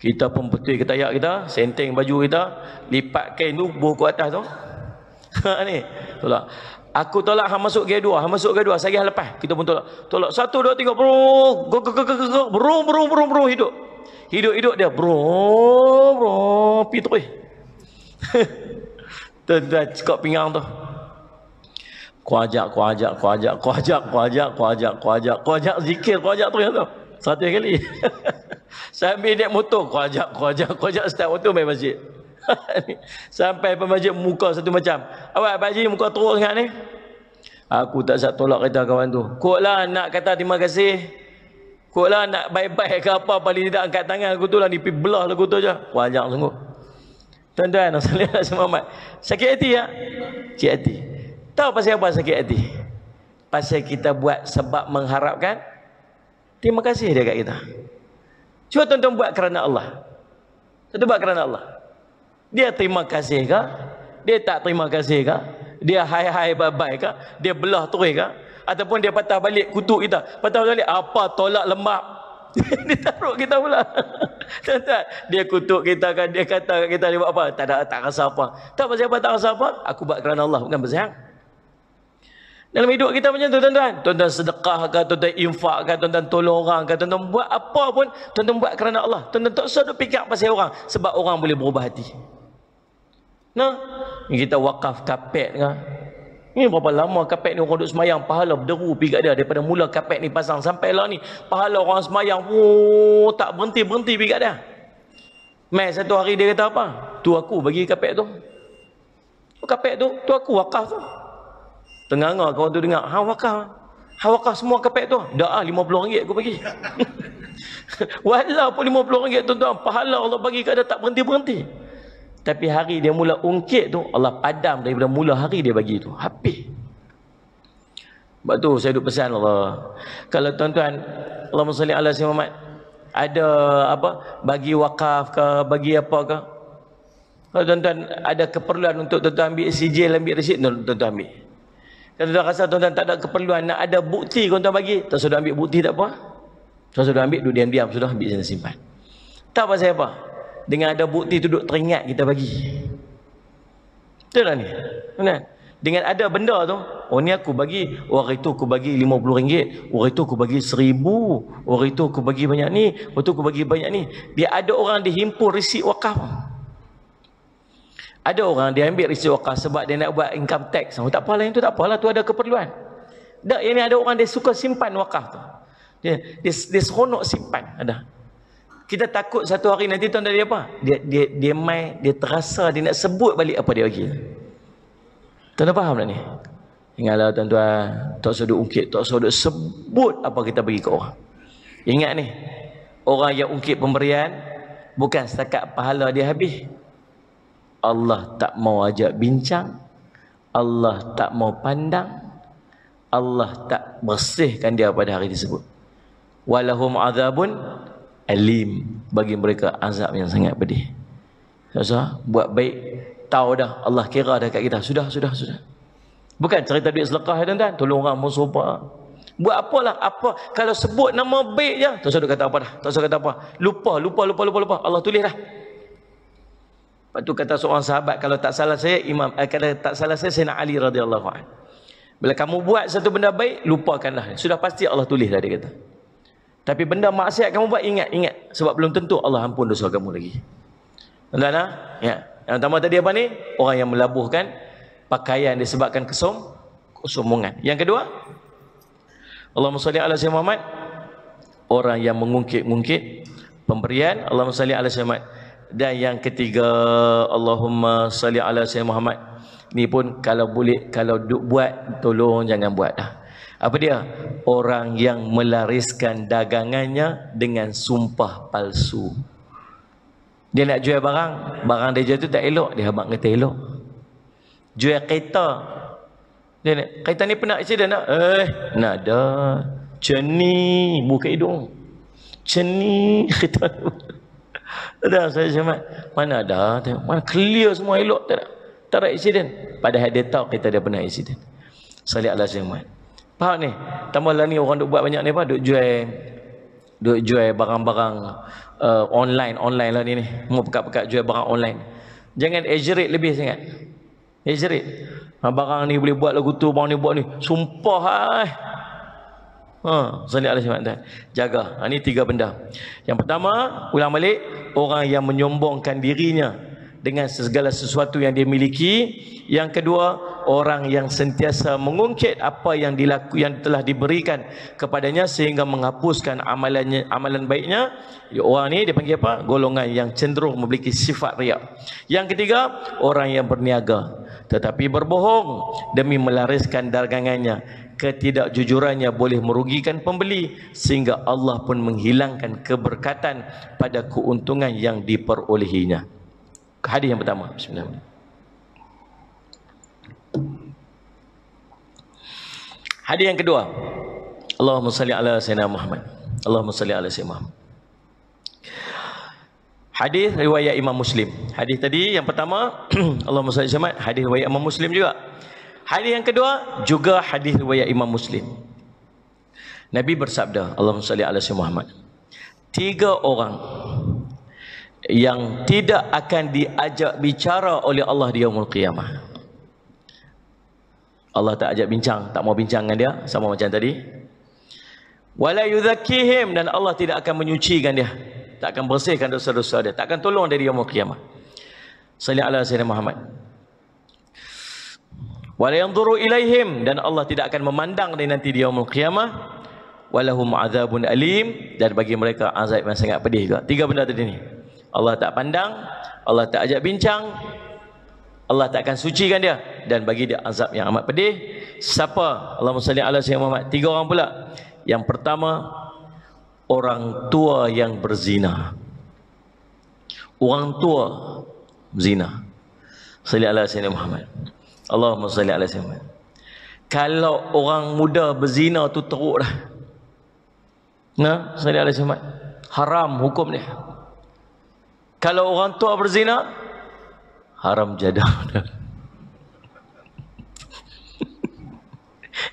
Kita pun betul kita ayak kita, senteng baju kita, lipat kain tu, buh ke atas tu. Ni, tolak. Aku tolak, hang masuk gear 2, hang masuk gear 2, saya lepas. Kita pun tolak. Tolak 1 2 3 bro, hidup. Hidup dia bro, pi terus. Tuan-tuan cekak pinggang tu. Ku ajak zikir tu. 100 kali. Sambil naik motor, ku ajak start motor main masjid. Sampai pe masjid muka satu macam. Awak Pak Haji muka teruk sangat ni. Aku tak sat tolak kereta kawan tu. Koklah nak kata terima kasih. Koklah nak bye-bye ke apa, paling tidak angkat tangan aku tu lah, ni pergi belah lagu tu je. Ku ajak sungguh. Tuan-tuan, Muhammad, sakit hati ya? Sakit hati. Tahu pasal apa sakit hati? Pasal kita buat sebab mengharapkan terima kasih dia kat kita. Cuba tuan-tuan buat kerana Allah. Tuan-tuan buat kerana Allah. Dia terima kasih ke? Dia tak terima kasih ke? Dia hai-hai bye-bye ke? Dia belah terus ke? Ataupun dia patah balik kutuk kita? Patah balik apa, tolak lemak. Dia taruh kita pula. Tuan-tuan, dia kutuk kita kan, dia kata kita dia buat apa? Tak rasa apa. Tak pasal apa tak rasa apa? Aku buat kerana Allah, bukan pasal hang. Dalam hidup kita macam tu tuan-tuan. Tuan-tuan sedekah ke, tuan-tuan infak ke, tuan-tuan tolong orang ke, tuan-tuan buat apa pun, tuan-tuan buat kerana Allah. Tuan-tuan tak usah duk fikir pasal orang, sebab orang boleh berubah hati. Nah, kita wakaf kapet ke. Ini berapa lama kapet ni orang duk semayang, pahala berderu pergi kat dia daripada mula kapet ni pasang sampai lah ni. Pahala orang semayang tak berhenti pergi kat dia. Mai satu hari dia kata apa? Tu aku bagi kapet tu. Kapet tu aku wakaf tu. Tengah-tengah kawan tu dengar, hang wakaf semua kapet tu. Dah RM50 aku bagi. Walaupun RM50 tuan-tuan, pahala Allah bagi kat dia tak berhenti-berhenti. Tapi hari dia mula ungkit tu, Allah padam daripada mula hari dia bagi tu. Habis. Sebab tu saya duk pesan Allah. Kalau tuan-tuan, Allahumma salli ala sayyidina Muhammad, ada apa, bagi wakaf ke, bagi apa ke. Kalau tuan-tuan ada keperluan untuk tuan-tuan ambil sijil, ambil resit, tuan-tuan ambil. Kalau tuan-tuan rasa tuan-tuan tak ada keperluan, nak ada bukti tuan-tuan bagi, tak sudah ambil bukti tak apa. Tak sudah ambil, duduk diam-diam, sudah ambil sana simpan. Tak pasal apa? Dengan ada bukti tu duduk teringat kita bagi. Betul tak ni? Benar? Dengan ada benda tu, oh ni aku bagi, orang itu aku bagi RM50, orang itu aku bagi RM1000, orang itu aku bagi banyak ni, orang itu aku bagi banyak ni. Dia ada orang dihimpun resit wakaf. Ada orang dia ambil resit wakaf sebab dia nak buat income tax. Oh, tak apalah, yang tu tak apalah, tu ada keperluan. Tak, yang ni ada orang dia suka simpan wakaf tu. Dia seronok simpan, ada. Kita takut satu hari nanti tuan dia apa? Dia terasa dia nak sebut balik apa dia bagi. Tuan faham tak ni? Ingatlah tuan-tuan, tak usah duk ungkit, tak usah duk sebut apa kita bagi ke orang. Ingat ni, orang yang ungkit pemberian bukan setakat pahala dia habis. Allah tak mau ajak bincang, Allah tak mau pandang, Allah tak bersihkan dia pada hari tersebut. Walahum azabun alim, bagi mereka azab yang sangat pedih. Susah buat baik, tahu dah Allah kira dah kat kita. Sudah. Bukan cerita duit sedekah tuan-tuan, tolong orang musuh. Buat apalah, apa kalau sebut nama baik je, tak usah duk kata apa dah. Tak usah kata apa. Lupa. Allah tulis dah. Lepas tu kata seorang sahabat, kalau tak salah saya Sayyidina Ali radhiyallahu anhu. Bila kamu buat satu benda baik, lupakanlah. Sudah pasti Allah tulis dah, dia kata. Tapi benda maksiat kamu buat, ingat. Sebab belum tentu Allah ampun dosa kamu lagi. Tuan-tuan, ya. Yang pertama tadi apa ni? Orang yang melabuhkan pakaian disebabkan kesombongan. Yang kedua, Allahumma salli ala sayyidina Muhammad, orang yang mengungkit-ungkit pemberian. Allahumma salli ala sayyidina Muhammad. Dan yang ketiga, Allahumma salli ala sayyidina Muhammad. Ni pun kalau boleh, kalau buat, tolong jangan buat dah. Apa dia? Orang yang melariskan dagangannya dengan sumpah palsu. Dia nak jual barang dia jual tu tak elok, dia abang kata elok. Jual kereta, dia nak, kereta ni pernah accident tak? Nak dah. Ceni, buka hidung. Ceni kereta tu. Ada saya cuma mana ada, mana clear semua elok, tak ada accident. Padahal dia tahu kereta dia pernah accident. Salih ala Muhammad. Faham ni? Tambahlah ni orang duk buat banyak ni apa? Duk jual barang-barang online lah ni. Mau pekat-pekat jual barang online. Jangan exaggerate lebih sangat. Exaggerate. Barang ni boleh buat lagu tu, barang ni buat ni. Sumpah Salih alaihi wasallam. Jaga. Ini 3 benda. Yang pertama, ulang balik, orang yang menyombongkan dirinya dengan segala sesuatu yang dia miliki. Yang kedua, orang yang sentiasa mengungkit apa yang telah diberikan kepadanya sehingga menghapuskan amalan baiknya. Orang ni dia panggil apa? Golongan yang cenderung memiliki sifat riak. Yang ketiga, orang yang berniaga tetapi berbohong demi melariskan dagangannya. Ketidakjujurannya boleh merugikan pembeli sehingga Allah pun menghilangkan keberkatan pada keuntungan yang diperolehinya. Hadis yang pertama, bismillah. Hadis yang kedua, Allahumma salli ala sayyidina Muhammad. Allahumma salli ala sayyidina Muhammad. Hadis riwayat Imam Muslim. Hadis tadi yang pertama Allahumma salli ala Muhammad, hadis riwayat Imam Muslim juga. Hadis yang kedua juga hadis riwayat Imam Muslim. Nabi bersabda, Allahumma salli ala sayyidina Muhammad, 3 orang yang tidak akan diajak bicara oleh Allah di yaumul qiyamah. Allah tak ajak bincang, tak mau bincang dengan dia, sama macam tadi. Wala yuzakkihim, dan Allah tidak akan menyucikan dia, tak akan bersihkan dosa-dosa dia, tak akan tolong dia di yaumul qiyamah. Salli ala sayyidina Muhammad. Wala yanzuru ilaihim, dan Allah tidak akan memandang dia nanti di yaumul qiyamah. Walahum azabun alim, dan bagi mereka azab yang sangat pedih juga. 3 benda tadi ni. Allah tak pandang, Allah tak ajak bincang, Allah tak akan sucikan dia, dan bagi dia azab yang amat pedih. Siapa? Allahumma salli ala sayyidina Muhammad. 3 orang pula. Yang pertama, orang tua yang berzina. Orang tua zina. Salli ala sayyidina Muhammad. Allahumma salli ala sayyidina Muhammad. Kalau orang muda berzina tu teruk dah. Nah, salli ala sayyidina Muhammad. Haram hukum dia. Kalau orang tua berzina, haram jadah.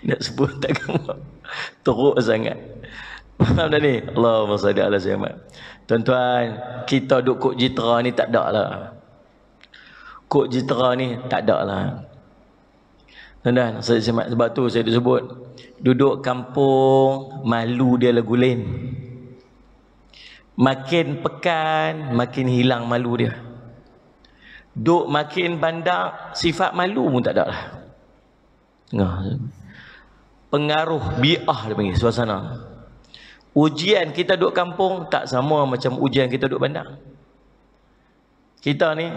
Nak sebut tak kamu, teruk sangat. Faham dah ni? Allahumma salli ala sayyidina Muhammad. Tuan-tuan, kita duk kok jitera ni tak ada lah. Kok jitera ni tak ada lah. Tuan-tuan, sebab tu saya sebut, duduk kampung, malu dia lagu lain. Makin pekan, makin hilang malu dia. Duk makin bandar, sifat malu pun tak ada lah. Pengaruh bi'ah dia panggil, suasana. Ujian kita duduk kampung tak sama macam ujian kita duduk bandar. Kita ni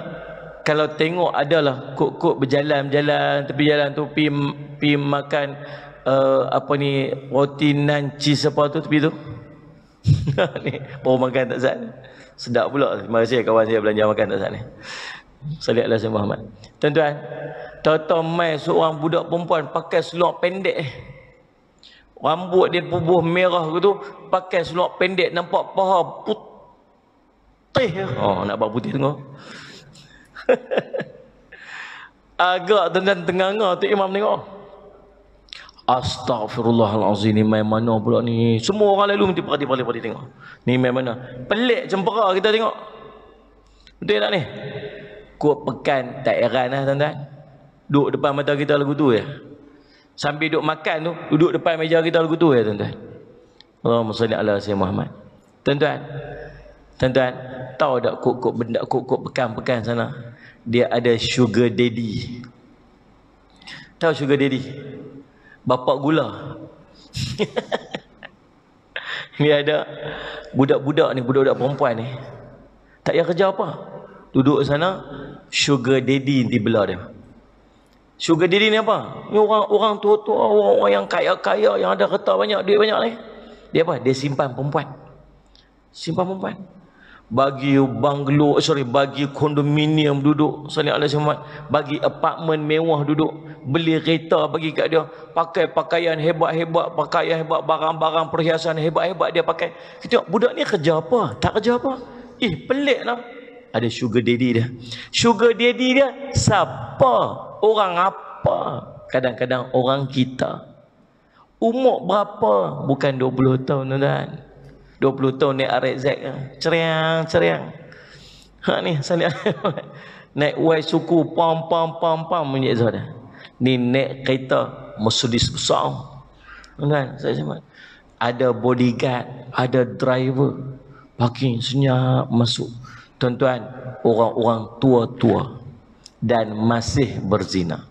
kalau tengok adalah kok berjalan-jalan tepi jalan tu pi makan apa ni, roti nan cheese apa tu tepi tu. Ni orang makan tak sat. Sedap pula. Terima kasih kawan saya belanja makan tak sat ni. Salih Allah Muhammad. Tuan-tuan, tahu-tahu mai seorang budak perempuan pakai seluar pendek. Rambut dia bubuh merah gitu, pakai seluar pendek, nampak paha putih. Oh, nak buat putih tengok. Agak tuan-tuan tengah-tengah tu imam tengok. Astaghfirullahalazim, ni main mana pula ni? Semua orang lalu mesti perhati tengok. Ni main mana? Pelik cempera kita tengok. Betul tak ni? Kok pekan tak heran lah tuan-tuan. Duduk depan mata kita lagu tu ya. Sambil duduk makan tu, duduk depan meja kita lagu tu ya tuan-tuan. Allahumma salli ala sayyidina Muhammad. Tuan-tuan, tahu tak kok benda kok pekan sana? Dia ada sugar daddy. Tahu sugar daddy? Bapak gula. Ni ada budak-budak ni, budak-budak perempuan ni. Tak payah kerja apa. Duduk sana, sugar daddy di belah dia. Sugar daddy ni apa? Ni orang tua-tua, orang yang kaya-kaya, yang ada harta banyak, duit banyak ni. Dia apa? Dia simpan perempuan. Simpan perempuan. Bagi banglo, bagi kondominium duduk, bagi apartmen mewah duduk, beli kereta bagi kat dia, pakai pakaian hebat-hebat, barang-barang perhiasan hebat-hebat dia pakai. Kita tengok budak ni kerja apa? Tak kerja apa? Pelik lah. Ada sugar daddy dia. Sugar daddy dia siapa? Orang apa? Kadang-kadang orang kita. Umur berapa? Bukan 20 tahun tuan-tuan. 20 tahun naik RZ kan. Ceriang. Ni salih naik Y suku pam bunyi dah. Ni naik kereta Mercedes besar. Tuan-tuan, saya sembah. Ada bodyguard, ada driver. Parking senyap masuk. Tuan-tuan, orang-orang tua-tua dan masih berzina.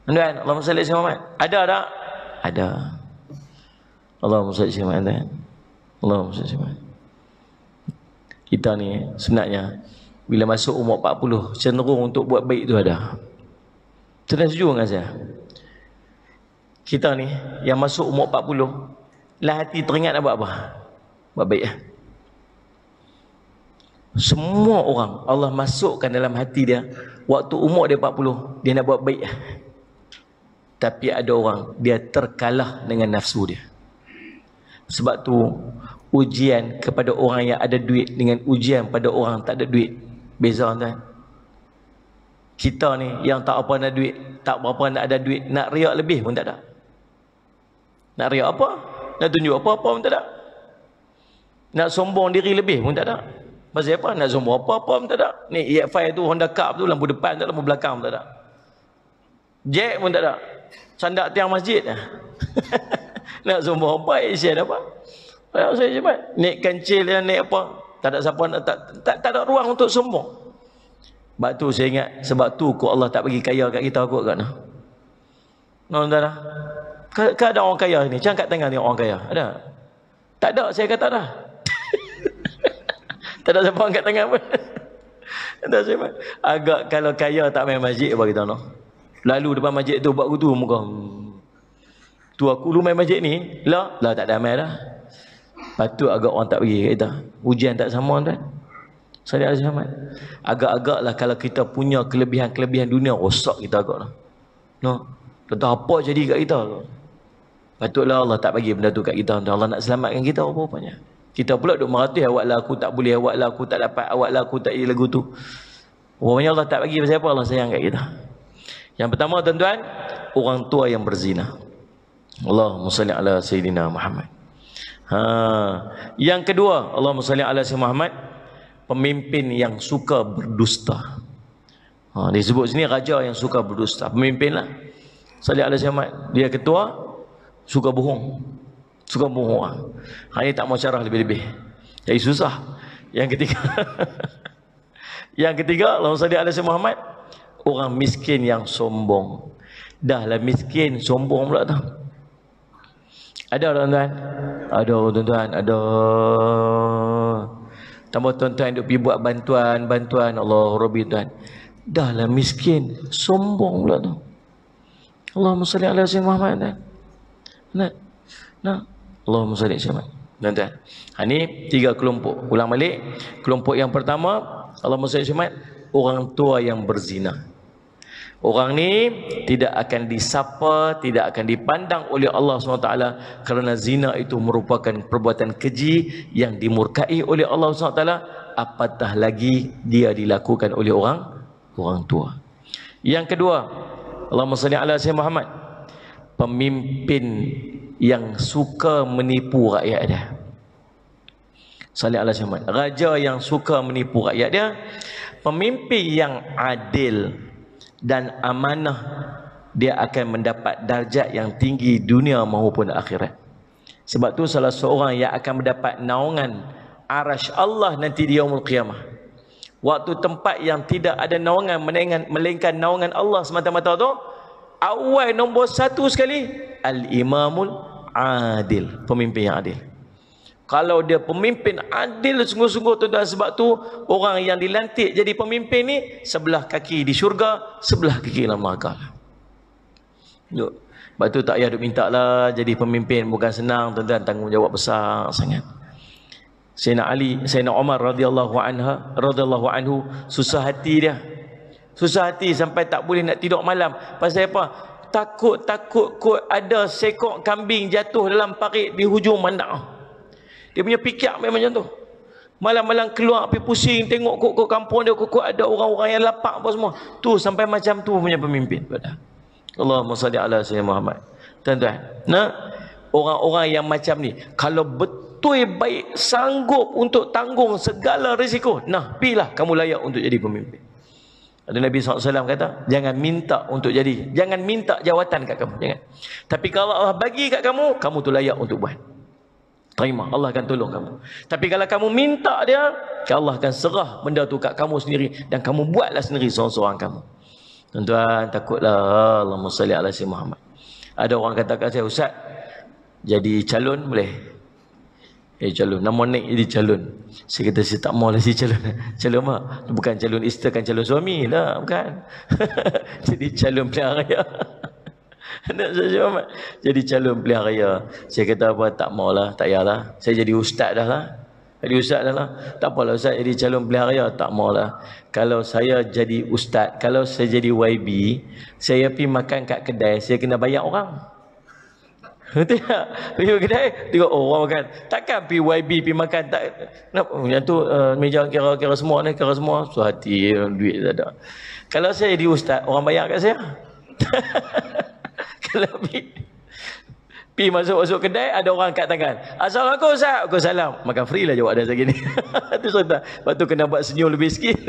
Tuan-tuan, Allahumma salli alaihi wasallam. Ada tak? Ada. Allahumma salli alaihi wasallam. Allahumma salli alaihi wasallam. Kita ni sebenarnya bila masuk umur 40 cenderung untuk buat baik tu ada. Tuan setuju dengan saya? Kita ni yang masuk umur 40 lah hati teringat nak buat apa? Buat baik. Semua orang Allah masukkan dalam hati dia waktu umur dia 40 dia nak buat baik. Tapi ada orang dia terkalah dengan nafsu dia. Sebab tu ujian kepada orang yang ada duit dengan ujian pada orang tak ada duit beza tuan. Kita ni yang tak apa nak duit, tak berapa nak ada duit, nak riak lebih pun tak ada. Nak riak apa? Nak tunjuk apa-apa pun tak ada. Nak sombong diri lebih pun tak ada. Pasal apa? Nak sombong apa-apa pun tak ada. Ni EX5 tu Honda Cup tu lampu depan tak ada, lampu belakang pun tak ada. Jack pun tak ada. Sandak tiang masjid. Nak sombong apa? Asian apa? Saya cepat. Naik kancil dan naik apa? Tak ada siapa nak, tak ada ruang untuk sombong. Sebab tu saya ingat, sebab tu kok Allah tak bagi kaya kat kita kot kan. Tuan-tuan. Kan ada orang kaya ni, jangan kat tengah ni orang kaya. Ada? Tak ada, saya kata dah. Tak ada siapa angkat tangan pun. Tak siapa. Agak kalau kaya tak main masjid apa kita nak. Lalu depan masjid tu buat kutu muka. Tu aku lu main masjid ni, lah tak ada main dah. Patut agak orang tak bagi kat kita. Ujian tak sama tuan. Saya ada sama. Agak-agak lah kalau kita punya kelebihan-kelebihan dunia rosak kita agak lah. No. Tentang apa jadi kat kita. Patutlah Allah tak bagi benda tu kat kita. Allah nak selamatkan kita apa-apanya. Kita pula duk meratih, awaklah aku tak boleh, awaklah aku tak dapat, awaklah aku tak lagu tu. Rupanya Allah tak bagi pasal apa? Allah sayang kat kita. Yang pertama tuan-tuan, orang tua yang berzina. Allahumma salli ala sayyidina Muhammad. Yang kedua, Allahumma salli ala sayyidina Muhammad, pemimpin yang suka berdusta. Disebut sini raja yang suka berdusta, pemimpin lah. Salli ala sayyidina Muhammad, dia ketua, suka bohong. Suka bohong orang. Ini tak mau syarah lebih-lebih. Jadi susah. Yang ketiga. Yang ketiga, Allahumma salli ala sayyidina Muhammad, orang miskin yang sombong. Dah lah miskin, sombong pula tu. Ada tuan-tuan? Ada tuan-tuan, ada. Tambah tuan-tuan duk pergi buat bantuan, Allah Rabbi tuan. Dah lah miskin, sombong pula tu. Allahumma salli ala sayyidina Muhammad. Nah. Allahumma salli ala sayyidina Muhammad. Tuan-tuan. Ini 3 kelompok. Ulang balik. Kelompok yang pertama, Allahumma salli ala sayyidina Muhammad, orang tua yang berzina. Orang ni tidak akan disapa, tidak akan dipandang oleh Allah SWT kerana zina itu merupakan perbuatan keji yang dimurkai oleh Allah SWT, apatah lagi dia dilakukan oleh orang tua. Yang kedua, Allahumma salli ala sayyidina Muhammad, pemimpin yang suka menipu rakyat dia. Salli ala sayyidina Muhammad. Raja yang suka menipu rakyat dia, pemimpin yang adil dan amanah, dia akan mendapat darjat yang tinggi dunia maupun akhirat. Sebab tu salah seorang yang akan mendapat naungan arasy Allah nanti di yaumul qiyamah, waktu tempat yang tidak ada naungan melainkan naungan Allah semata-mata tu, awal nombor 1 sekali al-imamul adil, pemimpin yang adil. Kalau dia pemimpin adil sungguh-sungguh tuan-tuan, sebab tu orang yang dilantik jadi pemimpin ni sebelah kaki di syurga, sebelah kaki dalam neraka. Sebab tu tak payah duk minta lah jadi pemimpin, bukan senang tuan-tuan, tanggungjawab besar sangat. Sayyidina Umar radhiyallahu anhu susah hati dia. Susah hati sampai tak boleh nak tidur malam. Pasal apa? Takut kot ada seekor kambing jatuh dalam parit di hujung mandang. Dia punya fikir memang macam tu. Malam-malam keluar pergi pusing tengok kok kampung dia kok ada orang-orang yang lapak apa semua. Tu sampai macam tu punya pemimpin. Allahumma salli ala sayyidina Muhammad. Tuan-tuan, nah, orang-orang yang macam ni kalau betul baik sanggup untuk tanggung segala risiko, nah, pilah kamu layak untuk jadi pemimpin. Ada Nabi SAW kata, jangan minta untuk jadi, jangan minta jawatan kat kamu, jangan. Tapi kalau Allah bagi kat kamu, kamu tu layak untuk buat. Terima, Allah akan tolong kamu. Tapi kalau kamu minta dia, Allah akan serah benda tu kat kamu sendiri dan kamu buatlah sendiri seorang-seorang kamu. Tuan-tuan, takutlah. Allahumma salli ala sayyidina Muhammad. Ada orang kata kat saya, Ustaz, jadi calon boleh? Calon, nama naik jadi calon. Saya kata saya tak mau lah jadi calon. Calon apa? Bukan calon isteri, kan calon suami lah, bukan. Jadi calon pilihan raya. Jadi calon pilihan raya. Saya kata apa, tak maulah, tak payahlah. Saya jadi ustaz dah lah. Jadi ustaz dah lah. Tak apalah ustaz jadi calon pilihan raya, tak maulah. Kalau saya jadi ustaz, kalau saya jadi YB, saya pergi makan kat kedai, saya kena bayar orang. Betul tak? Pergi kedai, tengok orang makan. Takkan pergi YB pergi makan tak. Yang tu meja kira semua ni, kira semua susah hati, duit tak ada. Kalau saya jadi ustaz, orang bayar kat saya. Kalau pergi masuk kedai, ada orang angkat tangan. Assalamualaikum Ustaz. Waalaikumsalam. Makan free lah jawab dia segini. Itu sudah. Lepas tu kena buat senyum lebih sikit.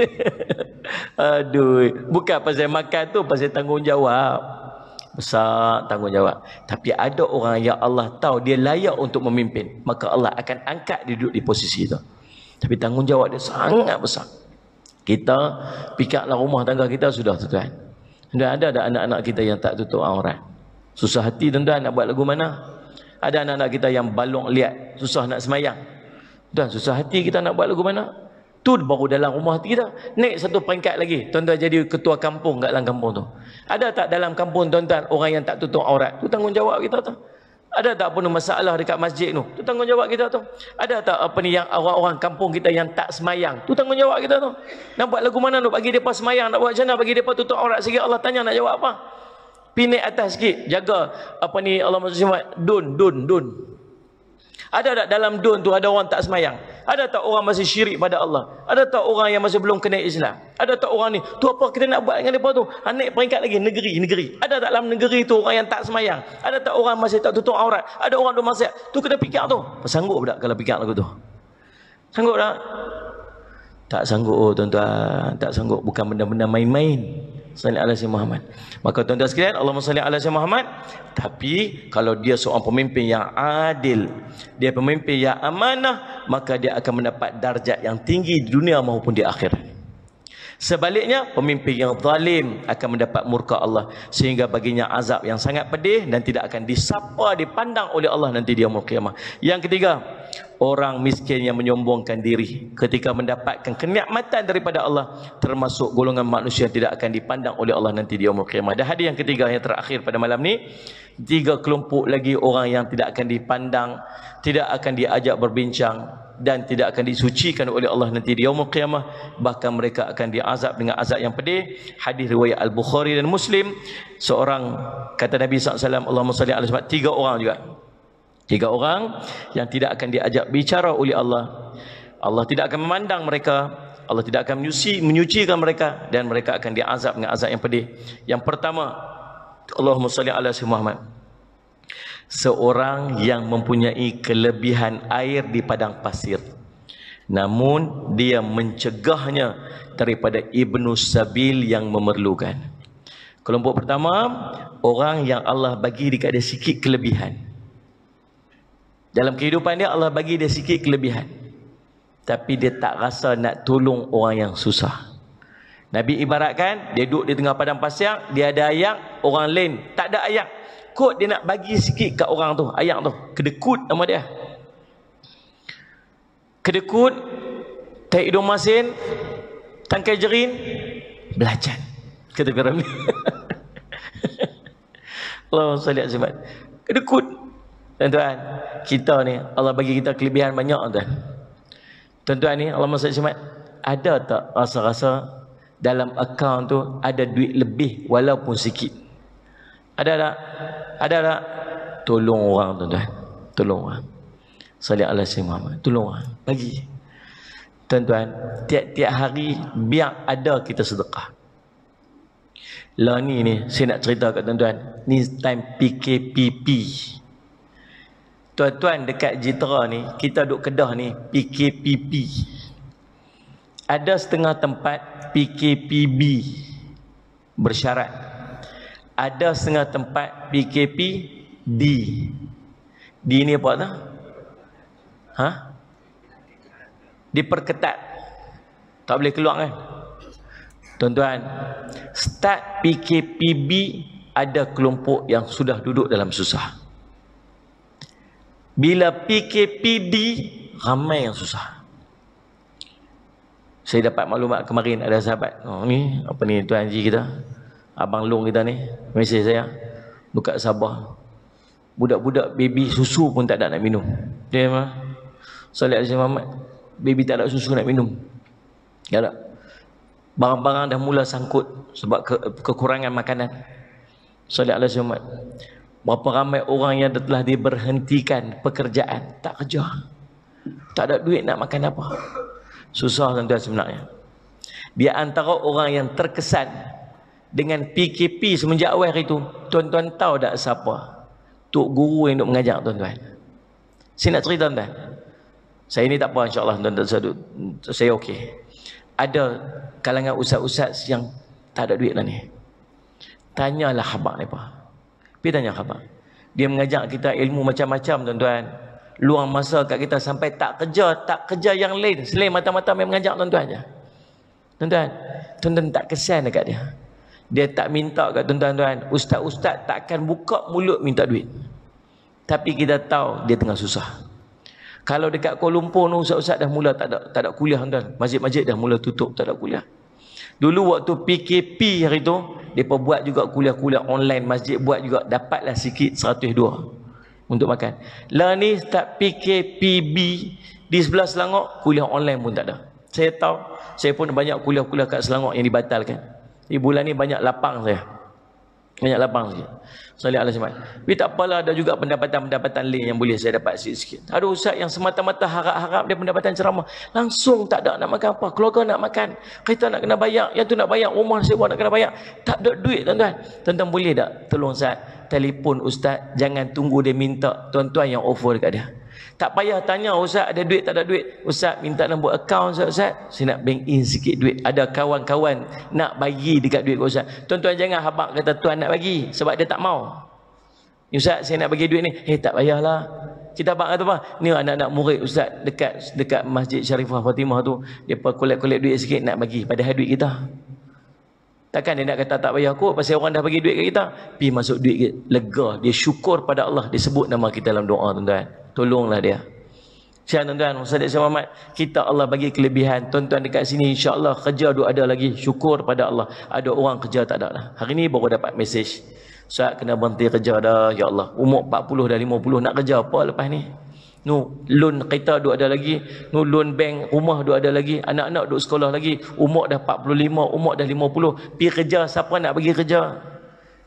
Aduh. Bukan pasal makan tu, pasal tanggungjawab. Besar tanggungjawab. Tapi ada orang yang Allah tahu dia layak untuk memimpin, maka Allah akan angkat dia duduk di posisi itu. Tapi tanggungjawab dia sangat besar. Kita pikirlah rumah tangga kita sudah tuan. Dan ada anak-anak kita yang tak tutup aurat. Susah hati tuan-tuan nak buat lagu mana. Ada anak-anak kita yang balok liat, susah nak semayang. Dan susah hati kita nak buat lagu mana. Tu baru dalam rumah hati kita. Naik satu peringkat lagi, tuan-tuan jadi ketua kampung kat dalam kampung tu. Ada tak dalam kampung tuan-tuan orang yang tak tutup aurat? Tu tanggungjawab kita tu. Ada tak apa masalah dekat masjid tu? Tu tanggungjawab kita tu. Ada tak apa ni yang orang-orang kampung kita yang tak semayang? Tu tanggungjawab kita tu. Nak buat lagu mana nak bagi depa semayang, nak buat macam mana bagi depa tutup aurat sikit, Allah tanya nak jawab apa? Naik atas sikit, jaga apa ni Allah SWT, dun. Ada tak dalam dun tu ada orang tak semayang? Ada tak orang masih syirik pada Allah? Ada tak orang yang masih belum kena Islam? Ada tak orang ni, tu apa kita nak buat dengan mereka tu? Naik peringkat lagi, negeri. Ada tak dalam negeri tu orang yang tak semayang? Ada tak orang masih tak tutup aurat? Ada orang tu maksiat? Tu kena fikir tu. Sanggup tak kalau fikir lagu tu? Sanggup tak? Tak sanggup tuan-tuan. Tak sanggup, bukan benda-benda main-main. Salli ala sayyidina Muhammad. Maka tuan-tuan sekalian, Allahumma salli ala sayyidina Muhammad. Tapi kalau dia seorang pemimpin yang adil, dia pemimpin yang amanah, maka dia akan mendapat darjat yang tinggi di dunia maupun di akhirat. Sebaliknya, pemimpin yang zalim akan mendapat murka Allah, sehingga baginya azab yang sangat pedih dan tidak akan disapa, dipandang oleh Allah nanti di yaumul qiyamah. Yang ketiga, orang miskin yang menyombongkan diri ketika mendapatkan kenikmatan daripada Allah, termasuk golongan manusia yang tidak akan dipandang oleh Allah nanti di yaumul qiyamah. Dan hadis yang ketiga yang terakhir pada malam ni, 3 kelompok lagi orang yang tidak akan dipandang, tidak akan diajak berbincang dan tidak akan disucikan oleh Allah nanti di yaumul qiyamah, bahkan mereka akan diazab dengan azab yang pedih. Hadis riwayat Al-Bukhari dan Muslim. Seorang, kata Nabi SAW, Allahumma salli alaihi wasallam, 3 orang juga, 3 orang yang tidak akan diajak bicara oleh Allah. Allah tidak akan memandang mereka, Allah tidak akan menyucikan mereka, dan mereka akan diazab dengan azab yang pedih. Yang pertama, Allahumma salli ala sayyidina Muhammad, seorang yang mempunyai kelebihan air di padang pasir, namun dia mencegahnya daripada ibnu sabil yang memerlukan. Kelompok pertama, orang yang Allah bagi dekat dia sikit kelebihan. Dalam kehidupan dia Allah bagi dia sikit kelebihan, tapi dia tak rasa nak tolong orang yang susah. Nabi ibaratkan dia duduk di tengah padang pasir, dia ada ayak, orang lain tak ada ayak. Kot dia nak bagi sikit kat orang tu, ayak tu. Kedekut nama dia. Kedekut, tahi hidung masin, tangkai jerin, belacan. Kata orang ni. Allahumma salli alaihi wasallam. Kedekut. Tuan-tuan, kita ni Allah bagi kita kelebihan banyak, tuan. Tuan-tuan ni Allahumma salli alaihi wasallam, ada tak rasa-rasa dalam akaun tu ada duit lebih walaupun sikit? Ada tak? Ada tak? Tolong orang, tuan-tuan. Tolong orang. Salli ala sayyidina Muhammad. Tolong orang. Bagi. Tuan-tuan, tiap-tiap hari biar ada kita sedekah. Lah ni saya nak cerita kat tuan-tuan. Ni time PKPP. Tuan-tuan dekat Jitra ni, kita duduk Kedah ni, PKPP. Ada setengah tempat PKPB bersyarat. Ada setengah tempat PKPD. D ni apa tak? Ha? Diperketat. Tak boleh keluar kan? Tuan-tuan, start PKPB ada kelompok yang sudah duduk dalam susah. Bila PKPD, ramai yang susah. Saya dapat maklumat kemarin, ada sahabat, ni apa ni Tuan Haji kita, Abang Long kita ni, mesej saya, dekat Sabah, budak-budak baby susu pun tak ada nak minum. Dia mah Salih Alaihi Muhammad, baby tak ada susu nak minum. Tak ada. Barang-barang dah mula sangkut sebab kekurangan makanan. Salih Alaihi Muhammad. Berapa ramai orang yang telah diberhentikan pekerjaan, tak kerja, tak ada duit nak makan apa. Susah tuan-tuan sebenarnya. Di antara orang yang terkesan dengan PKP semenjak awal itu, tuan-tuan tahu tak siapa? Tok guru yang duk mengajar tuan-tuan. Saya nak cerita tuan-tuan. Saya ni tak apa, insya-Allah tuan-tuan, saya okey. Ada kalangan ustaz-ustaz yang tak ada duit lah ni. Tanyalah khabar mereka. Pergi tanya khabar. Dia mengajar kita ilmu macam-macam tuan-tuan. Luang masa kat kita sampai tak kerja yang lain selain mata-mata main mengajar tuan-tuan je. Tuan-tuan tak kesan dekat dia. Dia tak minta kat tuan-tuan, ustaz-ustaz takkan buka mulut minta duit. Tapi kita tahu dia tengah susah. Kalau dekat Kuala Lumpur ni ustaz-ustaz dah mula tak ada kuliah tuan. Masjid-masjid dah mula tutup, tak ada kuliah. Dulu waktu PKP hari tu, mereka buat juga kuliah-kuliah online, masjid buat juga, dapatlah sikit 102 untuk makan. Lah ni start PKPB di sebelah Selangor, kuliah online pun tak ada. Saya tahu, saya pun banyak kuliah-kuliah kat Selangor yang dibatalkan. Di bulan ni banyak lapang saya. Banyak lapang sikit. Salih alaihi wasallam. Tapi tak apalah, ada juga pendapatan-pendapatan lain yang boleh saya dapat sikit-sikit. Ada ustaz yang semata-mata harap-harap dia pendapatan ceramah, langsung tak ada nak makan apa, keluarga nak makan, kita nak kena bayar, yang tu nak bayar, rumah sewa nak kena bayar, tak ada duit tuan-tuan. Tuan-tuan boleh tak tolong ustaz, telefon ustaz, jangan tunggu dia minta, tuan-tuan yang offer dekat dia. Tak payah tanya ustaz ada duit tak ada duit. Ustaz minta nombor akaun ustaz, saya nak bank in sikit duit. Ada kawan-kawan nak bagi dekat duit ustaz. Tuan-tuan jangan habaq kata tuan nak bagi sebab dia tak mau. Ustaz saya nak bagi duit ni. Tak payahlah. Kita habaq kata apa? Ni anak-anak murid ustaz dekat Masjid Syarifah Fatimah tu, depa collect duit sikit nak bagi padahal duit kita. Takkan dia nak kata tak payah kot pasal orang dah bagi duit kat kita. Pi masuk duit kita, lega, dia syukur pada Allah, dia sebut nama kita dalam doa tuan-tuan. Tolonglah dia. Siap tuan-tuan, Ustaz Dek Muhammad, kita Allah bagi kelebihan. Tuan-tuan dekat sini insya-Allah kerja duk ada lagi. Syukur pada Allah. Ada orang kerja tak ada dah. Hari ni baru dapat mesej. Ustaz kena berhenti kerja dah. Ya Allah, umur 40 dah 50 nak kerja apa lepas ni? Loan kereta duk ada lagi. Loan bank rumah duk ada lagi. Anak-anak duk sekolah lagi. Umur dah 45, umur dah 50. Pergi kerja, siapa nak bagi kerja?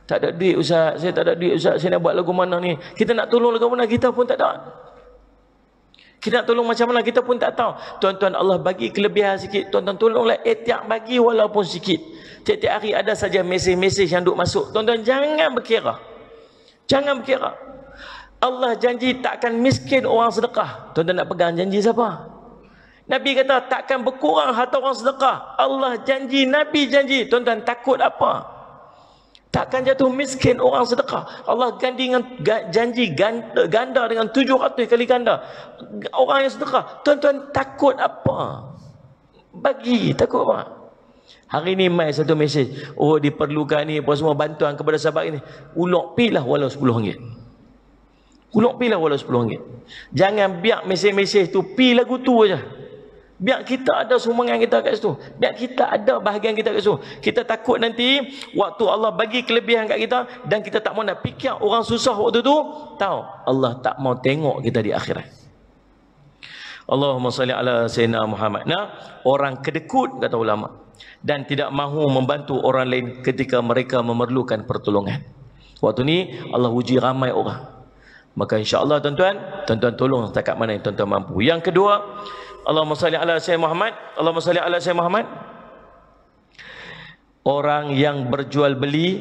Tak ada duit Ustaz, saya tak ada duit Ustaz, saya nak buat lagu mana ni? Kita nak tolong lagu mana, kita pun tak ada. Kita nak tolong macam mana, kita pun tak tahu. Tuan-tuan Allah bagi kelebihan sikit, tuan-tuan tolonglah tiap bagi walaupun sikit. Tiap-tiap hari ada saja mesej-mesej yang duk masuk. Tuan-tuan jangan berkira. Jangan berkira. Allah janji takkan miskin orang sedekah. Tuan-tuan nak pegang janji siapa? Nabi kata takkan berkurang harta orang sedekah. Allah janji, Nabi janji. Tuan-tuan takut apa? Takkan jatuh miskin orang sedekah. Allah ganti dengan janji ganda dengan 700 kali ganda. Orang yang sedekah. Tuan-tuan takut apa? Bagi, takut apa? Hari ni mai satu mesej. Oh diperlukan ni apa semua bantuan kepada sahabat ini. Ulok pilah walau RM10. Ulok pilah walau RM10. Jangan biar mesej-mesej tu pi lagu tu aja. Biar kita ada sumbangan kita kat situ. Biar kita ada bahagian kita kat situ. Kita takut nanti waktu Allah bagi kelebihan kat kita dan kita tak mau nak fikir orang susah waktu tu, tahu Allah tak mau tengok kita di akhirat. Allahumma salli ala sayyidina Muhammad. Nah, orang kedekut kata ulama dan tidak mahu membantu orang lain ketika mereka memerlukan pertolongan. Waktu ni Allah uji ramai orang. Maka insya-Allah tuan-tuan tolong setakat mana yang tuan-tuan mampu. Yang kedua, Allahumma salli ala sayyidina Muhammad. Allahumma salli ala sayyidina Muhammad. Orang yang berjual beli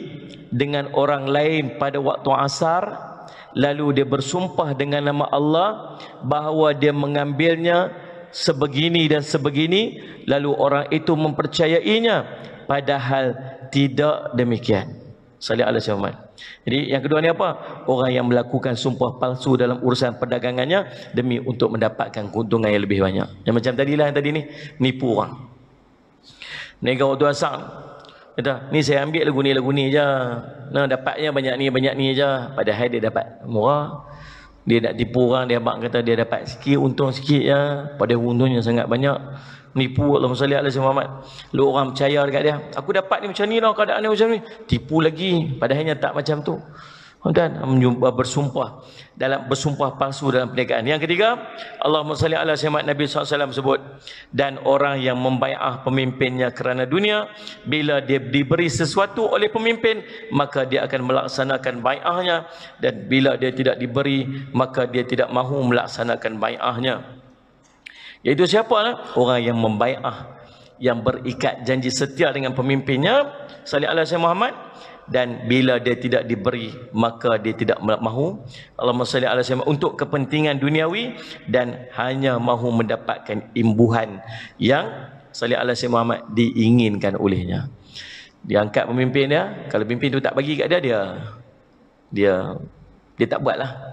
dengan orang lain pada waktu asar, lalu dia bersumpah dengan nama Allah bahawa dia mengambilnya sebegini dan sebegini, lalu orang itu mempercayainya padahal tidak demikian. Salli ala sayyidina Muhammad. Jadi yang kedua ni apa? Orang yang melakukan sumpah palsu dalam urusan perdagangannya demi untuk mendapatkan keuntungan yang lebih banyak. Yang macam tadilah yang tadi ni, nipu orang. Nega waktu asal kata, ni saya ambil lagu ni je. Nah, dapatnya banyak ni je. Padahal dia dapat murah. Dia nak tipu orang, dia abang kata dia dapat sikit, untung sikit je. Padahal untungnya sangat banyak. Nipu. Allahumma salli ala sayyidina Muhammad. Lalu orang percaya dekat dia, aku dapat ni macam ni lah, keadaan ni macam ni. Tipu lagi, padahalnya tak macam tu. Dan bersumpah palsu dalam perniagaan. Yang ketiga, Allahumma salli ala sayyidina Nabi SAW sebut, dan orang yang membai'ah pemimpinnya kerana dunia, bila dia diberi sesuatu oleh pemimpin, maka dia akan melaksanakan bai'ahnya, dan bila dia tidak diberi, maka dia tidak mahu melaksanakan bai'ahnya. Iaitu siapa lah? Orang yang membai'ah, yang berikat janji setia dengan pemimpinnya, salli ala sayyidina Muhammad, dan bila dia tidak diberi maka dia tidak mahu, Allahumma salli ala sayyidina Muhammad, untuk kepentingan duniawi dan hanya mahu mendapatkan imbuhan yang salli ala sayyidina Muhammad diinginkan olehnya. Dia angkat pemimpin dia, kalau pemimpin tu tak bagi kat dia tak buatlah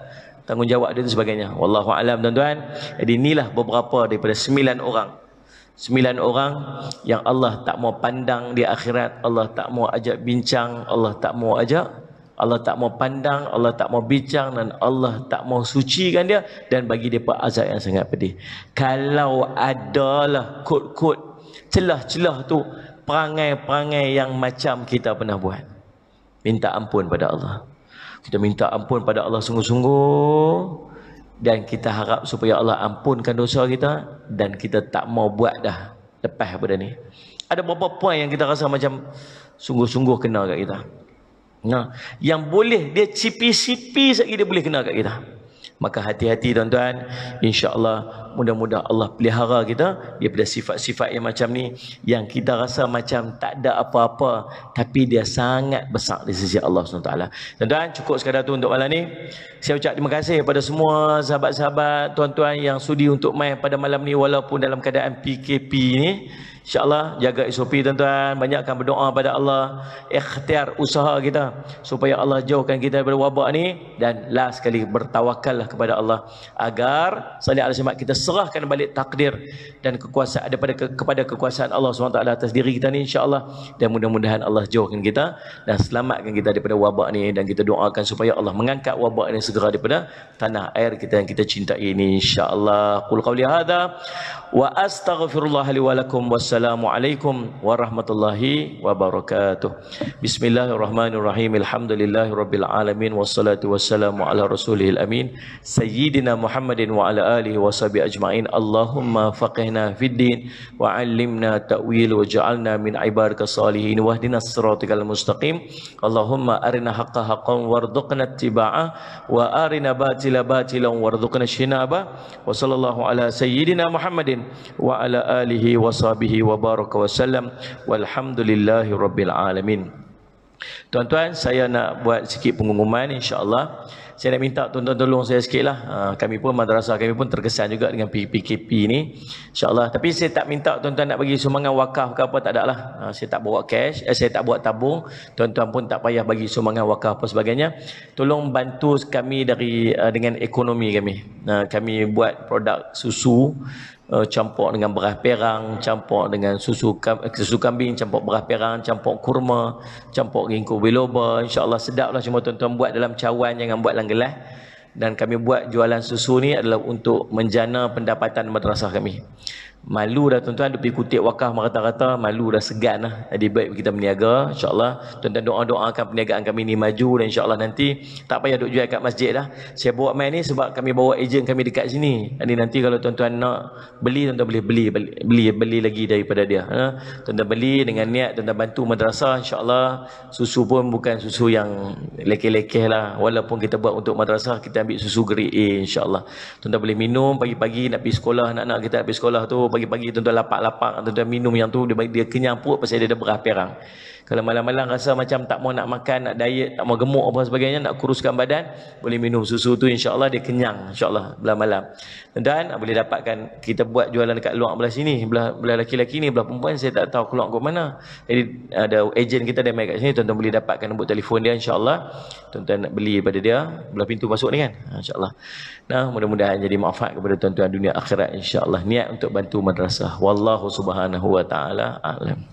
tanggungjawab dia dan sebagainya. Wallahu alam tuan-tuan. Jadi inilah beberapa daripada 9 orang yang Allah tak mau pandang di akhirat, Allah tak mau ajak bincang, Allah tak mau pandang, Allah tak mau bincang, dan Allah tak mau sucikan dia dan bagi dia azab yang sangat pedih. Kalau adalah kod-kod celah-celah tu, perangai-perangai yang macam kita pernah buat, minta ampun pada Allah. Kita minta ampun pada Allah sungguh-sungguh, dan kita harap supaya Allah ampunkan dosa kita, dan kita tak mau buat dah lepas pada ni. Ada beberapa poin yang kita rasa macam sungguh-sungguh kena kat kita. Nah, yang boleh dia cipi-cipi sekali dia boleh kena kat kita. Maka hati-hati tuan-tuan, insya-Allah mudah-mudahan Allah pelihara kita daripada sifat-sifat yang macam ni, yang kita rasa macam tak ada apa-apa tapi dia sangat besar di sisi Allah SWT. Tuan-tuan, cukup sekadar tu untuk malam ni. Saya ucap terima kasih kepada semua sahabat-sahabat, tuan-tuan yang sudi untuk main pada malam ni walaupun dalam keadaan PKP ni. InsyaAllah jaga SOP tuan-tuan, banyakkan berdoa pada Allah, ikhtiar usaha kita supaya Allah jauhkan kita daripada wabak ni, dan last sekali bertawakallah kepada Allah agar salih alaihi wasallam kita serahkan balik takdir dan kekuasaan kepada kekuasaan Allah SWT atas diri kita ni insya-Allah, dan mudah-mudahan Allah jauhkan kita dan selamatkan kita daripada wabak ni, dan kita doakan supaya Allah mengangkat wabak ni segera daripada tanah air kita yang kita cintai ini insya-Allah. Qul qawli hadza wa astaghfirullah li wa lakum. Wassalamualaikum warahmatullahi wabarakatuh. Bismillahirrahmanirrahim. Alhamdulillahirabbil alamin wassalatu wassalamu ala rasulihil amin sayyidina Muhammadin wa ala alihi washabihi ajmain. Allahumma faqihna fid din wa 'allimna ta'wil wa ja'alna min ibadika salihin wahdinas siratal mustaqim. Allahumma arina haqqa haqqan warzuqna ittiba'ah wa arina batila batilan warzuqna ijtinabah. Wa sallallahu ala sayyidina Muhammadin wa ala alihi wa sahbihi wa baraka wa sallam walhamdulillahi rabbil alamin. Tuan-tuan, saya nak buat sikit pengumuman insya-Allah. Saya nak minta tuan-tuan tolong saya sikitlah. Kami pun madrasah kami pun terkesan juga dengan PKP ni insya-Allah. Tapi saya tak minta tuan-tuan nak bagi sumbangan wakaf ke apa, tak ada lah. Saya tak bawa cash, saya tak buat tabung. Tuan-tuan pun tak payah bagi sumbangan wakaf apa sebagainya. Tolong bantu kami dengan ekonomi kami. Kami buat produk susu campur dengan beras perang, campur dengan susu kambing, campur beras perang, campur kurma, campur ginkgo biloba. InsyaAllah sedaplah, cuma tuan-tuan buat dalam cawan, jangan buat dalam gelas. Dan kami buat jualan susu ni adalah untuk menjana pendapatan madrasah kami. Malu dah tuan-tuan, dia pergi kutip wakaf rata-rata, malu dah, segan lah. Jadi baik kita berniaga insyaAllah. Tuan-tuan doa-doakan perniagaan kami ni maju, dan insyaAllah nanti tak payah duk jual kat masjid dah. Saya bawa main ni sebab kami bawa ejen kami dekat sini. Jadi nanti kalau tuan-tuan nak beli, tuan-tuan boleh beli lagi daripada dia. Tuan-tuan beli dengan niat tuan-tuan bantu madrasah insyaAllah. Susu pun bukan susu yang lekeh-lekeh lah. Walaupun kita buat untuk madrasah, kita ambil susu grade A insyaAllah. Tuan-tuan boleh minum pagi-pagi nak pergi sekolah, anak-anak kita nak pergi sekolah tu, pagi-pagi tuan-tuan lapak-lapak, tuan-tuan minum yang tu, dia kenyang perut pasal dia ada beras perang. Kalau malam-malam rasa macam tak mau nak makan, nak diet, tak mau gemuk apa sebagainya, nak kuruskan badan, boleh minum susu tu insya-Allah, dia kenyang insya-Allah belah malam. Dan boleh dapatkan, kita buat jualan dekat luar belah sini, belah lelaki-lelaki ni, belah perempuan saya tak tahu keluar ke mana. Jadi ada ejen kita ada mai kat sini, tuan-tuan boleh dapatkan nombor telefon dia insya-Allah. Tuan-tuan nak beli pada dia belah pintu masuk ni kan, insya-Allah. Nah, mudah-mudahan jadi manfaat kepada tuan-tuan dunia akhirat insya-Allah. Niat untuk bantu madrasah. Wallahu subhanahu wa taala a'lam.